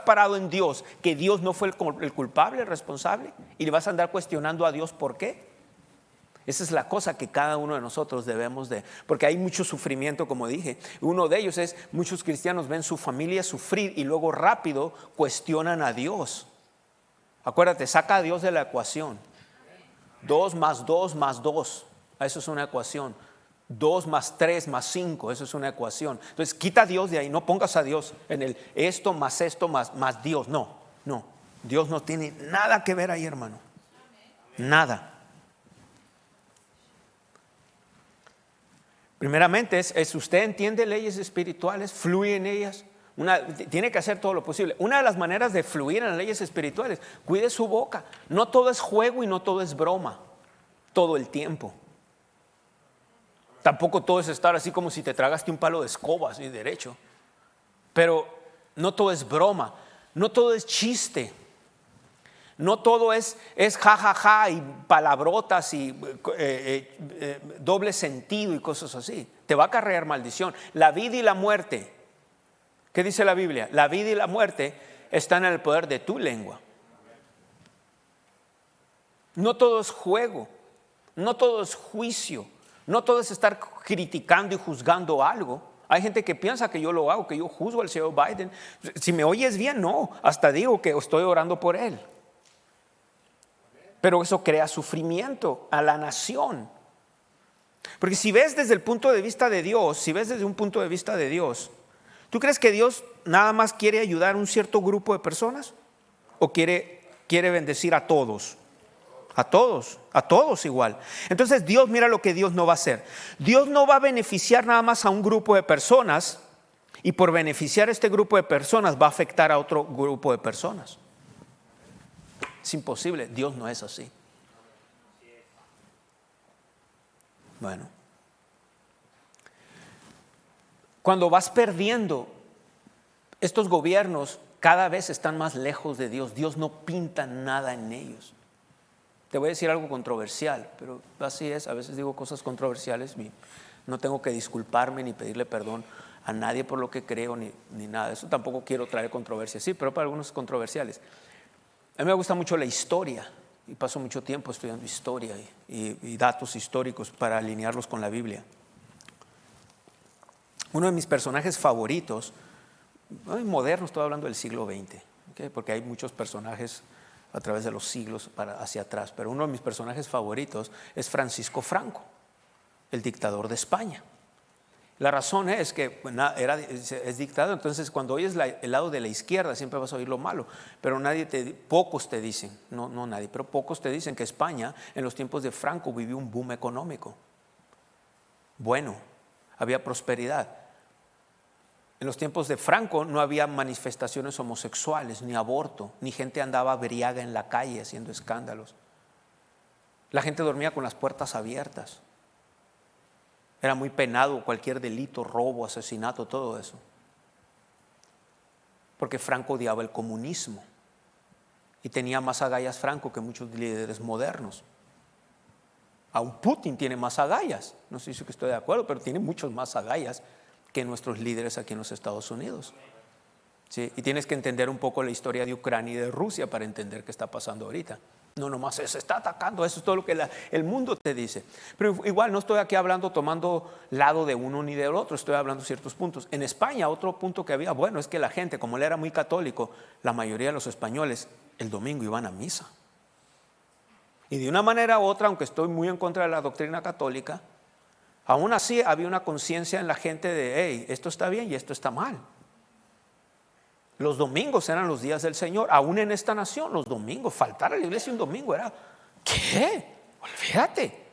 parado en Dios, que Dios no fue el culpable, el responsable? Y le vas a andar cuestionando a Dios por qué. Esa es la cosa que cada uno de nosotros debemos de, porque hay mucho sufrimiento, como dije. Uno de ellos es: muchos cristianos ven su familia sufrir y luego rápido cuestionan a Dios. Acuérdate, saca a Dios de la ecuación. 2 más 2 más 2, eso es una ecuación. 2 más 3 más 5, eso es una ecuación. Entonces quita a Dios de ahí, no pongas a Dios en el esto más Dios. No, Dios no tiene nada que ver ahí, hermano. Nada. Primeramente es usted entiende leyes espirituales, fluye en ellas. Tiene que hacer todo lo posible. Una de las maneras de fluir en las leyes espirituales: cuide su boca. No todo es juego y no todo es broma todo el tiempo. Tampoco todo es estar así como si te tragaste un palo de escoba así derecho. Pero no todo es broma, no todo es chiste, no todo es jajaja y palabrotas y doble sentido y cosas así. Te va a acarrear maldición. La vida y la muerte, ¿qué dice la Biblia? La vida y la muerte están en el poder de tu lengua. No todo es juego, no todo es juicio, no todo es estar criticando y juzgando algo. Hay gente que piensa que yo lo hago, que yo juzgo al señor Biden. Si me oyes bien, no, hasta digo que estoy orando por él. Pero eso crea sufrimiento a la nación. Porque si ves desde el punto de vista de Dios, ¿tú crees que Dios nada más quiere ayudar a un cierto grupo de personas? ¿O quiere bendecir a todos? A todos igual. Entonces Dios, mira lo que Dios no va a hacer. Dios no va a beneficiar nada más a un grupo de personas, y por beneficiar a este grupo de personas va a afectar a otro grupo de personas. Es imposible, Dios no es así. Bueno, cuando vas perdiendo, estos gobiernos cada vez están más lejos de Dios. Dios no pinta nada en ellos. Te voy a decir algo controversial, pero así es. A veces digo cosas controversiales. No tengo que disculparme ni pedirle perdón a nadie por lo que creo ni nada. Eso tampoco quiero traer controversia. Sí, pero para algunos controversiales. A mí me gusta mucho la historia y paso mucho tiempo estudiando historia y datos históricos para alinearlos con la Biblia. Uno de mis personajes favoritos, moderno, estoy hablando del siglo XX, ¿okay? Porque hay muchos personajes a través de los siglos hacia atrás, pero uno de mis personajes favoritos es Francisco Franco, el dictador de España. La razón es que es dictador, entonces cuando oyes el lado de la izquierda siempre vas a oír lo malo, pero pocos te dicen, no nadie, pero pocos te dicen que España en los tiempos de Franco vivió un boom económico. Bueno, había prosperidad. En los tiempos de Franco no había manifestaciones homosexuales, ni aborto, ni gente andaba briaga en la calle haciendo escándalos. La gente dormía con las puertas abiertas. Era muy penado cualquier delito, robo, asesinato, todo eso. Porque Franco odiaba el comunismo. Y tenía más agallas Franco que muchos líderes modernos. Aún Putin tiene más agallas. No sé si estoy de acuerdo, pero tiene muchos más agallas que nuestros líderes aquí en los Estados Unidos. ¿Sí? Y tienes que entender un poco la historia de Ucrania y de Rusia para entender qué está pasando ahorita. No nomás se está atacando, eso es todo lo que el mundo te dice. Pero igual no estoy aquí tomando lado de uno ni del otro, estoy hablando de ciertos puntos. En España otro punto que había, es que la gente, como él era muy católico, la mayoría de los españoles el domingo iban a misa. Y de una manera u otra, aunque estoy muy en contra de la doctrina católica, aún así había una conciencia en la gente de, hey, esto está bien y esto está mal. Los domingos eran los días del Señor. Aún en esta nación, los domingos, faltar a la iglesia un domingo era, ¿qué? Olvídate.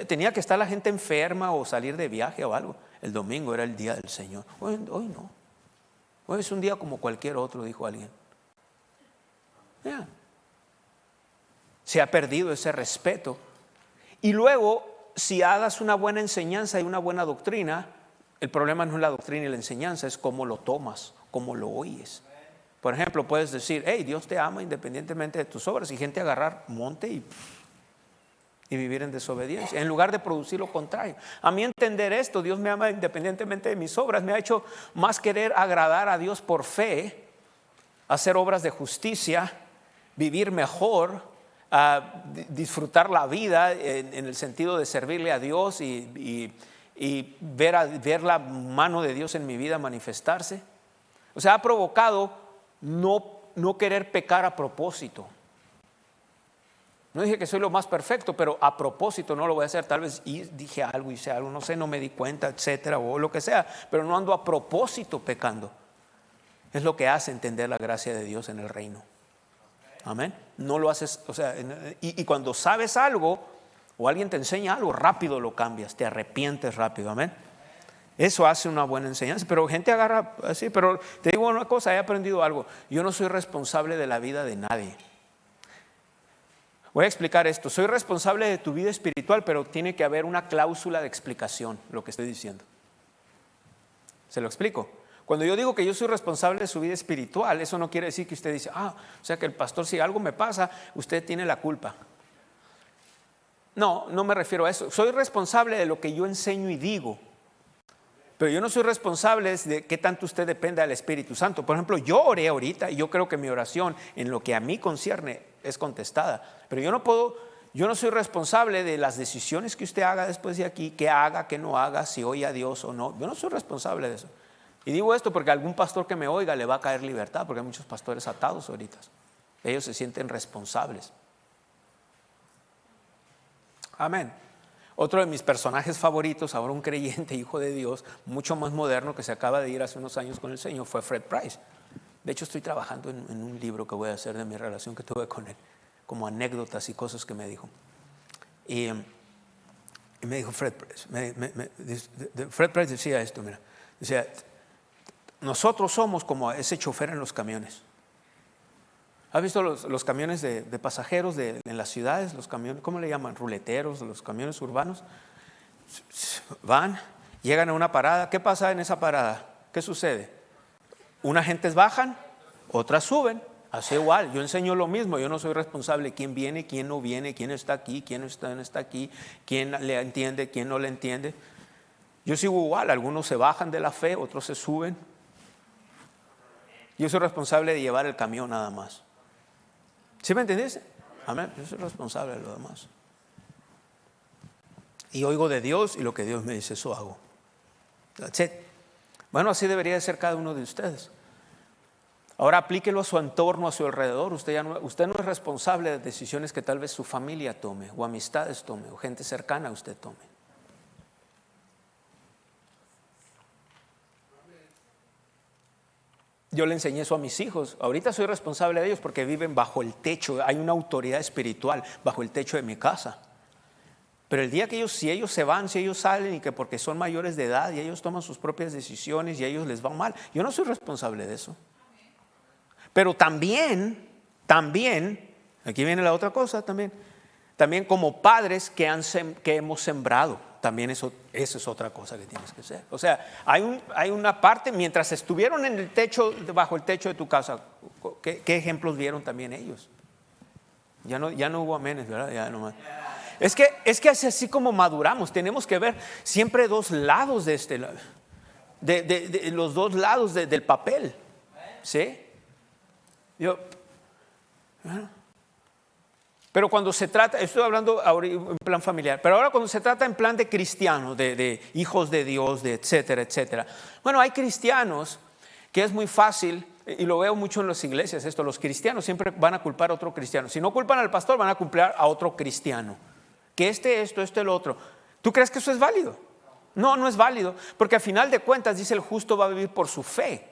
Tenía que estar la gente enferma o salir de viaje o algo. El domingo era el día del Señor. Hoy no. Hoy es un día como cualquier otro, dijo alguien. Se ha perdido ese respeto. Y luego, si hagas una buena enseñanza y una buena doctrina, el problema no es la doctrina y la enseñanza, es cómo lo tomas, cómo lo oyes. Por ejemplo, puedes decir, hey, Dios te ama independientemente de tus obras, y gente agarrar monte y vivir en desobediencia, en lugar de producir lo contrario. A mí entender esto, Dios me ama independientemente de mis obras, me ha hecho más querer agradar a Dios por fe, hacer obras de justicia, vivir mejor, disfrutar la vida en el sentido de servirle a Dios y ver la mano de Dios en mi vida manifestarse. O sea, ha provocado no querer pecar a propósito. No dije que soy lo más perfecto, pero a propósito no lo voy a hacer. Tal vez dije algo, hice algo, no sé, no me di cuenta, etcétera, o lo que sea. Pero no ando a propósito pecando. Es lo que hace entender la gracia de Dios en el reino. Amén. No lo haces, o sea, y cuando sabes algo o alguien te enseña algo, rápido lo cambias, te arrepientes rápido. Amén. Eso hace una buena enseñanza. Pero gente agarra así. Pero te digo una cosa, he aprendido algo. Yo no soy responsable de la vida de nadie. Voy a explicar esto. Soy responsable de tu vida espiritual, pero tiene que haber una cláusula de explicación, lo que estoy diciendo. ¿Se lo explico? Cuando yo digo que yo soy responsable de su vida espiritual, eso no quiere decir que usted dice, o sea que el pastor, si algo me pasa, usted tiene la culpa. No me refiero a eso. Soy responsable de lo que yo enseño y digo. Pero yo no soy responsable de qué tanto usted dependa del Espíritu Santo. Por ejemplo, yo oré ahorita y yo creo que mi oración en lo que a mí concierne es contestada. Pero yo no soy responsable de las decisiones que usted haga después de aquí, qué haga, qué no haga, si oye a Dios o no. Yo no soy responsable de eso. Y digo esto porque a algún pastor que me oiga le va a caer libertad, porque hay muchos pastores atados ahorita. Ellos se sienten responsables. Amén. Otro de mis personajes favoritos, ahora un creyente, hijo de Dios, mucho más moderno, que se acaba de ir hace unos años con el Señor, fue Fred Price. De hecho, estoy trabajando en un libro que voy a hacer de mi relación que tuve con él, como anécdotas y cosas que me dijo. Y me dijo Fred Price, Fred Price decía esto, mira, decía, nosotros somos como ese chofer en los camiones. ¿Has visto los camiones de pasajeros en las ciudades? Los camiones, ¿cómo le llaman? Ruleteros, los camiones urbanos. Van, llegan a una parada. ¿Qué pasa en esa parada? ¿Qué sucede? Unas gentes bajan, otras suben. Así igual, yo enseño lo mismo. Yo no soy responsable de quién viene, quién no viene, quién está aquí, quién no está aquí, quién le entiende, quién no le entiende. Yo sigo igual, algunos se bajan de la fe, otros se suben. Yo soy responsable de llevar el camión nada más. ¿Sí me entendés? Amén. Yo soy responsable de lo demás. Y oigo de Dios y lo que Dios me dice, eso hago. That's it. Bueno, así debería de ser cada uno de ustedes. Ahora aplíquelo a su entorno, a su alrededor. Usted no es responsable de decisiones que tal vez su familia tome, o amistades tome, o gente cercana a usted tome. Yo le enseñé eso a mis hijos. Ahorita soy responsable de ellos porque viven bajo el techo. Hay una autoridad espiritual bajo el techo de mi casa. Pero el día que si ellos se van, si ellos salen y que porque son mayores de edad y ellos toman sus propias decisiones y a ellos les va mal, yo no soy responsable de eso. Pero también, aquí viene la otra cosa también como padres que hemos sembrado. También eso es otra cosa que tienes que hacer. O sea, hay una parte, mientras estuvieron en el techo, bajo el techo de tu casa, ¿qué ejemplos vieron también ellos? Ya no hubo amenes, ¿verdad? Ya no más. Es que es así como maduramos. Tenemos que ver siempre dos lados de los dos lados del papel. ¿Sí? Pero cuando se trata, estoy hablando ahora en plan familiar, pero ahora cuando se trata en plan de cristianos, de hijos de Dios, de etcétera, etcétera. Bueno, hay cristianos que es muy fácil y lo veo mucho en las iglesias, esto, los cristianos siempre van a culpar a otro cristiano. Si no culpan al pastor, van a culpar a otro cristiano. Que esto, el otro. ¿Tú crees que eso es válido? No, no es válido, porque al final de cuentas dice el justo va a vivir por su fe.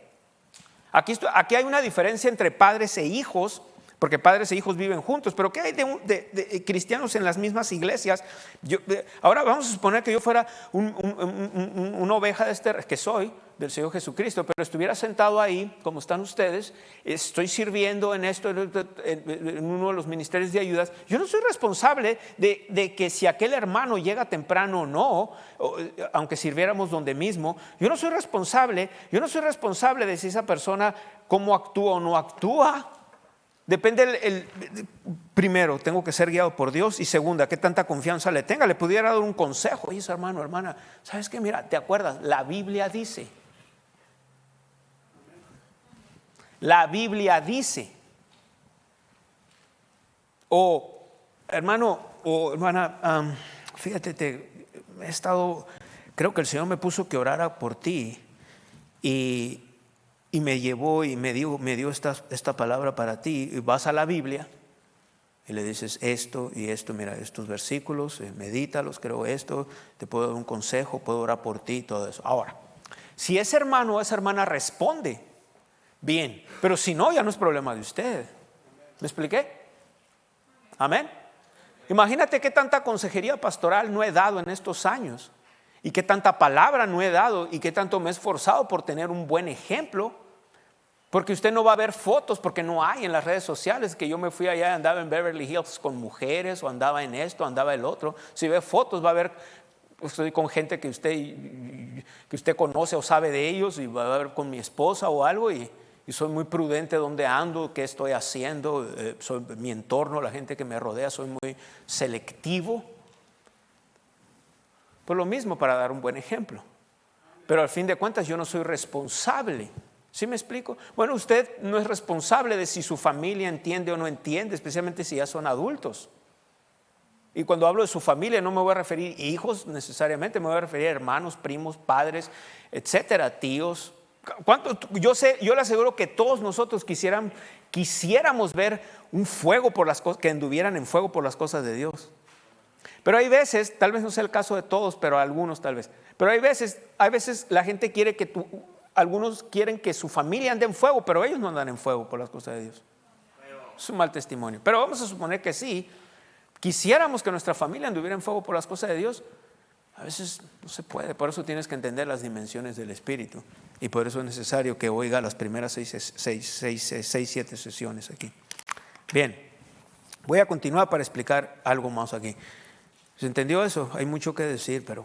Aquí hay una diferencia entre padres e hijos, porque padres e hijos viven juntos, pero ¿qué hay de cristianos en las mismas iglesias? Ahora vamos a suponer que yo fuera una oveja que soy del Señor Jesucristo, pero estuviera sentado ahí, como están ustedes, estoy sirviendo en esto, en uno de los ministerios de ayudas. Yo no soy responsable de que si aquel hermano llega temprano o no, aunque sirviéramos donde mismo. Yo no soy responsable de si esa persona cómo actúa o no actúa. Depende primero, tengo que ser guiado por Dios, y segunda, qué tanta confianza le tenga. Le pudiera dar un consejo: oye, hermano, hermana, ¿sabes qué? Mira, ¿te acuerdas? La Biblia dice. La Biblia dice. O hermano o hermana, fíjate, creo que el Señor me puso que orara por ti, y me llevó y me dio esta palabra para ti. Y vas a la Biblia y le dices esto y esto, mira, estos versículos, medítalos, creo esto, te puedo dar un consejo, puedo orar por ti, todo eso. Ahora, si ese hermano o esa hermana responde, bien, pero si no, ya no es problema de usted. ¿Me expliqué? Amén. Imagínate qué tanta consejería pastoral no he dado en estos años, y qué tanta palabra no he dado, y qué tanto me he esforzado por tener un buen ejemplo. Porque usted no va a ver fotos, porque no hay en las redes sociales, que yo me fui allá, andaba en Beverly Hills con mujeres, o andaba en esto, andaba el otro. Si ve fotos, va a ver, estoy con gente que usted conoce o sabe de ellos, y va a ver con mi esposa o algo, y soy muy prudente donde ando, qué estoy haciendo, mi entorno, la gente que me rodea, soy muy selectivo. Por lo mismo, para dar un buen ejemplo. Pero al fin de cuentas yo no soy responsable. ¿Sí me explico? Bueno, usted no es responsable de si su familia entiende o no entiende, especialmente si ya son adultos. Y cuando hablo de su familia no me voy a referir a hijos necesariamente, me voy a referir a hermanos, primos, padres, etcétera, tíos. Yo le aseguro que todos nosotros quisiéramos ver un fuego por las cosas, que anduvieran en fuego por las cosas de Dios. Pero hay veces, tal vez no sea el caso de todos, pero algunos tal vez. Pero hay veces la gente quiere algunos quieren que su familia ande en fuego, pero ellos no andan en fuego por las cosas de Dios. Es un mal testimonio. Pero vamos a suponer que sí, quisiéramos que nuestra familia anduviera en fuego por las cosas de Dios. A veces no se puede. Por eso tienes que entender las dimensiones del Espíritu. Y por eso es necesario que oiga las primeras 7 sesiones aquí. Bien, voy a continuar para explicar algo más aquí. ¿Se entendió eso? Hay mucho que decir, pero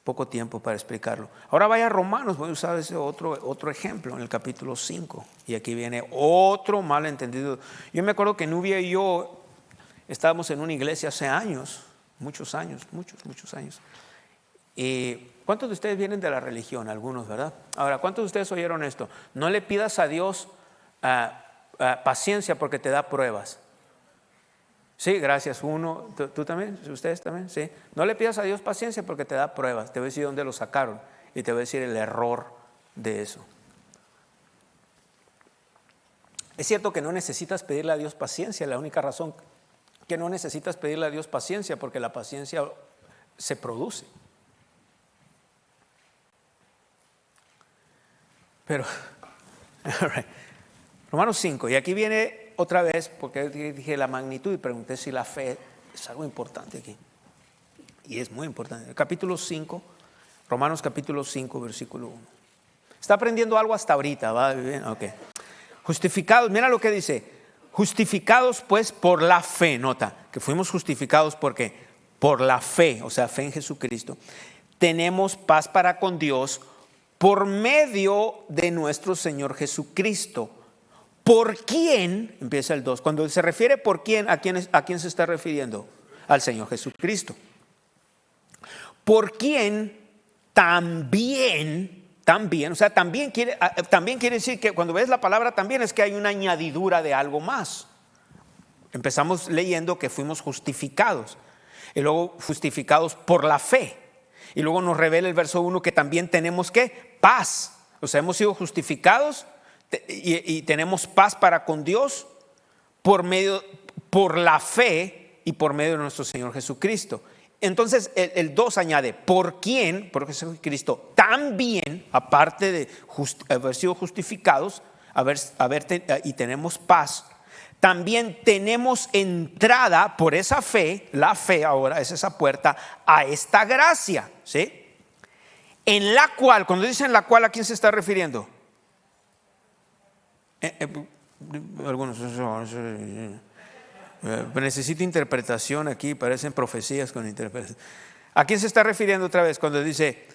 poco tiempo para explicarlo. Ahora vaya a Romanos, voy a usar ese otro ejemplo en el capítulo 5. Y aquí viene otro malentendido. Yo me acuerdo que Nubia y yo estábamos en una iglesia hace años, muchos años. Y ¿cuántos de ustedes vienen de la religión? Algunos, ¿verdad? Ahora, ¿cuántos de ustedes oyeron esto? No le pidas a Dios paciencia porque te da pruebas. Sí, gracias. Uno, ¿tú también? ¿Ustedes también? Sí. No le pidas a Dios paciencia porque te da pruebas. Te voy a decir dónde lo sacaron y te voy a decir el error de eso. Es cierto que no necesitas pedirle a Dios paciencia. La única razón que no necesitas pedirle a Dios paciencia, porque la paciencia se produce. Pero, all right. Romanos 5, y aquí viene otra vez, porque dije la magnitud y pregunté si la fe es algo importante aquí. Y es muy importante. El capítulo 5, Romanos capítulo 5, versículo 1. ¿Está aprendiendo algo hasta ahorita? ¿Va bien? Ok. Justificados, mira lo que dice. Justificados pues por la fe, nota, que fuimos justificados porque por la fe, o sea, fe en Jesucristo, tenemos paz para con Dios por medio de nuestro Señor Jesucristo. ¿Por quién? Empieza el 2. Cuando se refiere por quién, ¿a quién se está refiriendo? Al Señor Jesucristo. Por quién también, o sea, también quiere decir que cuando ves la palabra también es que hay una añadidura de algo más. Empezamos leyendo que fuimos justificados y luego justificados por la fe. Y luego nos revela el verso 1 que también tenemos ¿qué? Paz. O sea, hemos sido justificados, y tenemos paz para con Dios por la fe y por medio de nuestro Señor Jesucristo. Entonces el 2 añade, por quien, por Jesucristo, también, aparte de haber sido justificados y tenemos paz, también tenemos entrada por esa fe. La fe ahora es esa puerta a esta gracia, ¿sí? En la cual, cuando dicen la cual, ¿a quién se está refiriendo? Algunos necesito interpretación aquí, parecen profecías con interpretación. ¿A quién se está refiriendo otra vez cuando dice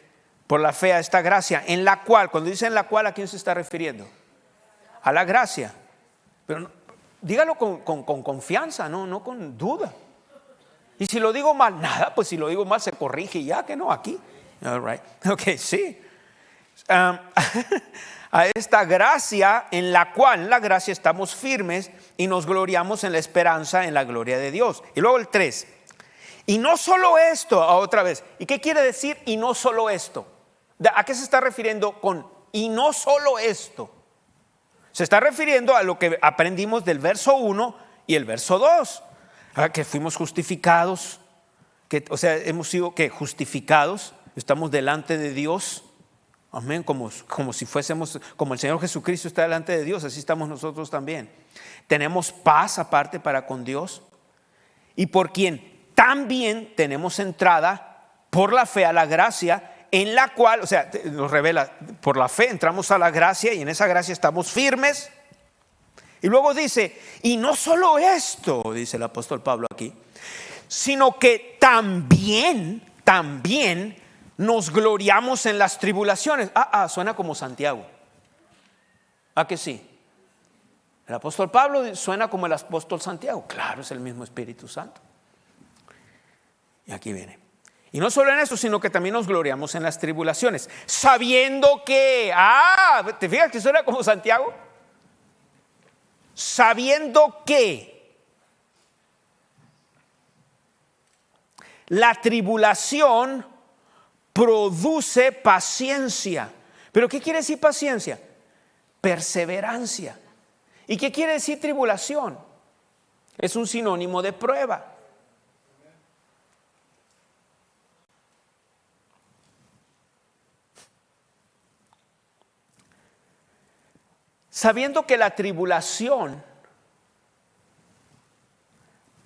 por la fe a esta gracia? En la cual, cuando dice en la cual, ¿a quién se está refiriendo? A la gracia. Pero no, dígalo con confianza, no con duda. Y si lo digo mal, nada, pues si lo digo mal se corrige y ya, que no, aquí. All right. Ok, sí. A esta gracia en la cual, en la gracia estamos firmes y nos gloriamos en la esperanza en la gloria de Dios. Y luego el 3. Y no solo esto, otra vez. ¿Y qué quiere decir y no solo esto? ¿A qué se está refiriendo con y no solo esto? Se está refiriendo a lo que aprendimos del verso 1 y el verso 2. Que fuimos justificados, o sea, hemos sido justificados, estamos delante de Dios. Amén, como si fuésemos, como el Señor Jesucristo está delante de Dios, así estamos nosotros también. Tenemos paz aparte para con Dios, y por quien también tenemos entrada por la fe a la gracia, en la cual, o sea, nos revela, por la fe entramos a la gracia y en esa gracia estamos firmes. Y luego dice, y no solo esto, dice el apóstol Pablo aquí, sino que también nos gloriamos en las tribulaciones. Suena como Santiago. ¿A que sí? El apóstol Pablo suena como el apóstol Santiago. Claro, es el mismo Espíritu Santo. Y aquí viene. Y no solo en eso, sino que también nos gloriamos en las tribulaciones, sabiendo que, ¿te fijas que suena como Santiago? Sabiendo que la tribulación produce paciencia. ¿Pero qué quiere decir paciencia? Perseverancia. ¿Y qué quiere decir tribulación? Es un sinónimo de prueba. Sabiendo que la tribulación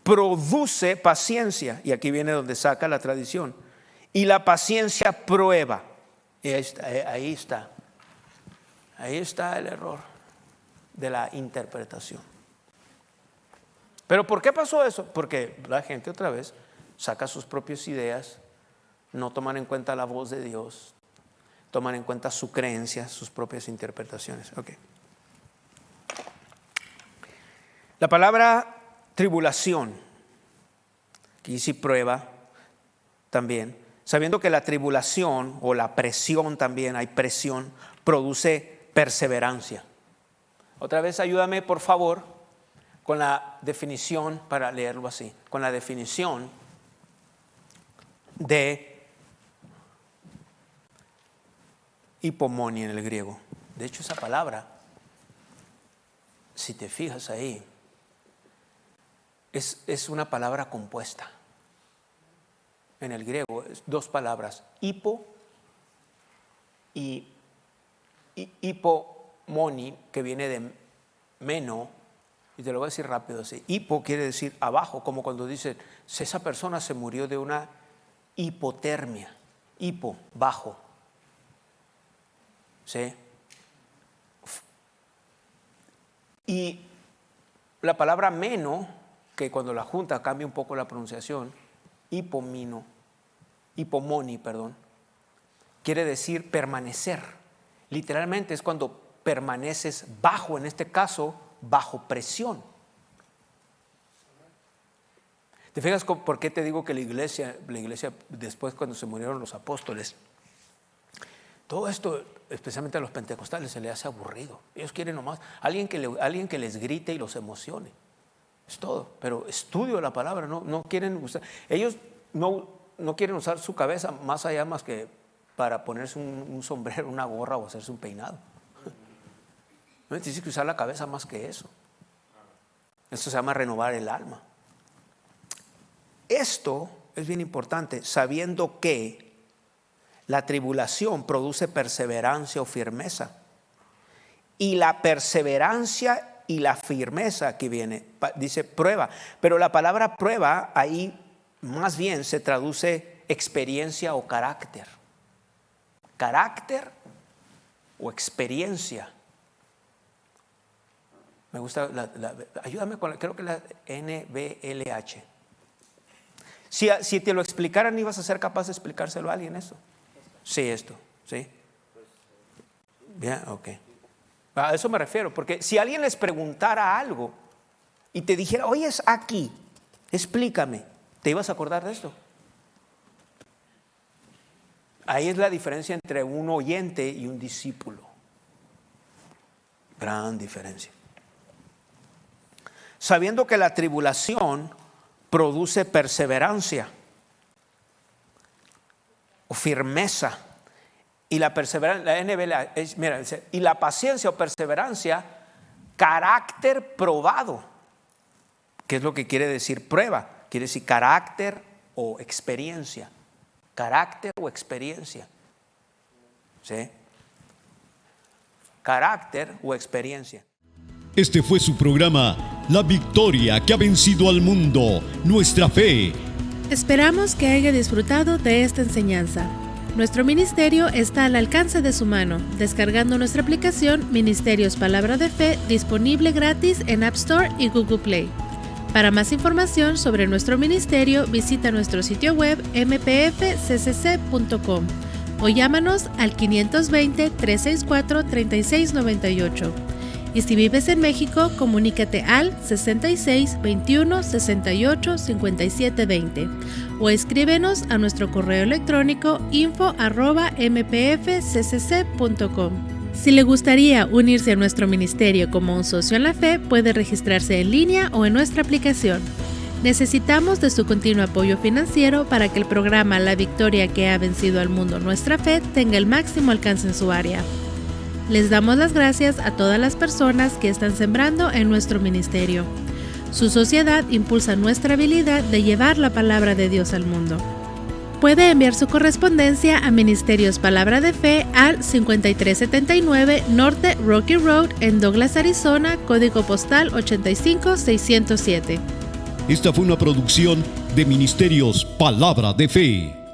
produce paciencia, y aquí viene donde saca la tradición, y la paciencia prueba. Y ahí está el error de la interpretación. ¿Pero por qué pasó eso? Porque la gente otra vez saca sus propias ideas, no toman en cuenta la voz de Dios, toman en cuenta su creencia, sus propias interpretaciones. Okay. La palabra tribulación, que sí prueba también, sabiendo que la tribulación o la presión también, hay presión, produce perseverancia. Otra vez ayúdame por favor con la definición, para leerlo así, con la definición de hipomonía en el griego. De hecho, esa palabra, si te fijas ahí, es una palabra compuesta. En el griego es dos palabras, hipo y hipomoni, que viene de meno, y te lo voy a decir rápido así. Hipo quiere decir abajo, como cuando dicen, esa persona se murió de una hipotermia. Hipo, bajo. ¿Sí? Y la palabra meno, que cuando la junta cambia un poco la pronunciación, hipomoni, quiere decir permanecer. Literalmente es cuando permaneces bajo, en este caso, bajo presión. ¿Te fijas por qué te digo que la iglesia después, cuando se murieron los apóstoles, todo esto, especialmente a los pentecostales, se les hace aburrido? Ellos quieren nomás alguien que les grite y los emocione. Es todo. Pero estudio la palabra, no quieren usar. Ellos no quieren usar su cabeza más allá, más que para ponerse un sombrero, una gorra o hacerse un peinado. No tienes que usar la cabeza más que eso. Esto se llama renovar el alma. Esto es bien importante, sabiendo que la tribulación produce perseverancia o firmeza. Y la perseverancia y la firmeza, aquí viene, dice prueba. Pero la palabra prueba ahí más bien se traduce experiencia o carácter. Carácter o experiencia. Me gusta, ayúdame con creo que la NBLH. Si te lo explicaran, ¿ibas a ser capaz de explicárselo a alguien eso? Sí, esto, ¿sí? Bien, ok. A eso me refiero, porque si alguien les preguntara algo y te dijera, oye, es aquí, explícame, ¿te ibas a acordar de esto? Ahí es la diferencia entre un oyente y un discípulo. Gran diferencia. Sabiendo que la tribulación produce perseverancia o firmeza. Y la perseverancia, la NBLA, mira, y la paciencia o perseverancia, carácter probado. ¿Qué es lo que quiere decir prueba? Quiere decir carácter o experiencia. Carácter o experiencia. ¿Sí? Carácter o experiencia. Este fue su programa, La Victoria que ha vencido al mundo, nuestra fe. Esperamos que haya disfrutado de esta enseñanza. Nuestro ministerio está al alcance de su mano, descargando nuestra aplicación Ministerios Palabra de Fe, disponible gratis en App Store y Google Play. Para más información sobre nuestro ministerio, visita nuestro sitio web mpfccc.com o llámanos al 520-364-3698. Y si vives en México, comunícate al 66 21 68 57 20 o escríbenos a nuestro correo electrónico info@mpfccc.com. Si le gustaría unirse a nuestro ministerio como un socio en la fe, puede registrarse en línea o en nuestra aplicación. Necesitamos de su continuo apoyo financiero para que el programa La Victoria que ha vencido al mundo, nuestra fe, tenga el máximo alcance en su área. Les damos las gracias a todas las personas que están sembrando en nuestro ministerio. Su sociedad impulsa nuestra habilidad de llevar la palabra de Dios al mundo. Puede enviar su correspondencia a Ministerios Palabra de Fe al 5379 Norte Rocky Road en Douglas, Arizona, código postal 85607. Esta fue una producción de Ministerios Palabra de Fe.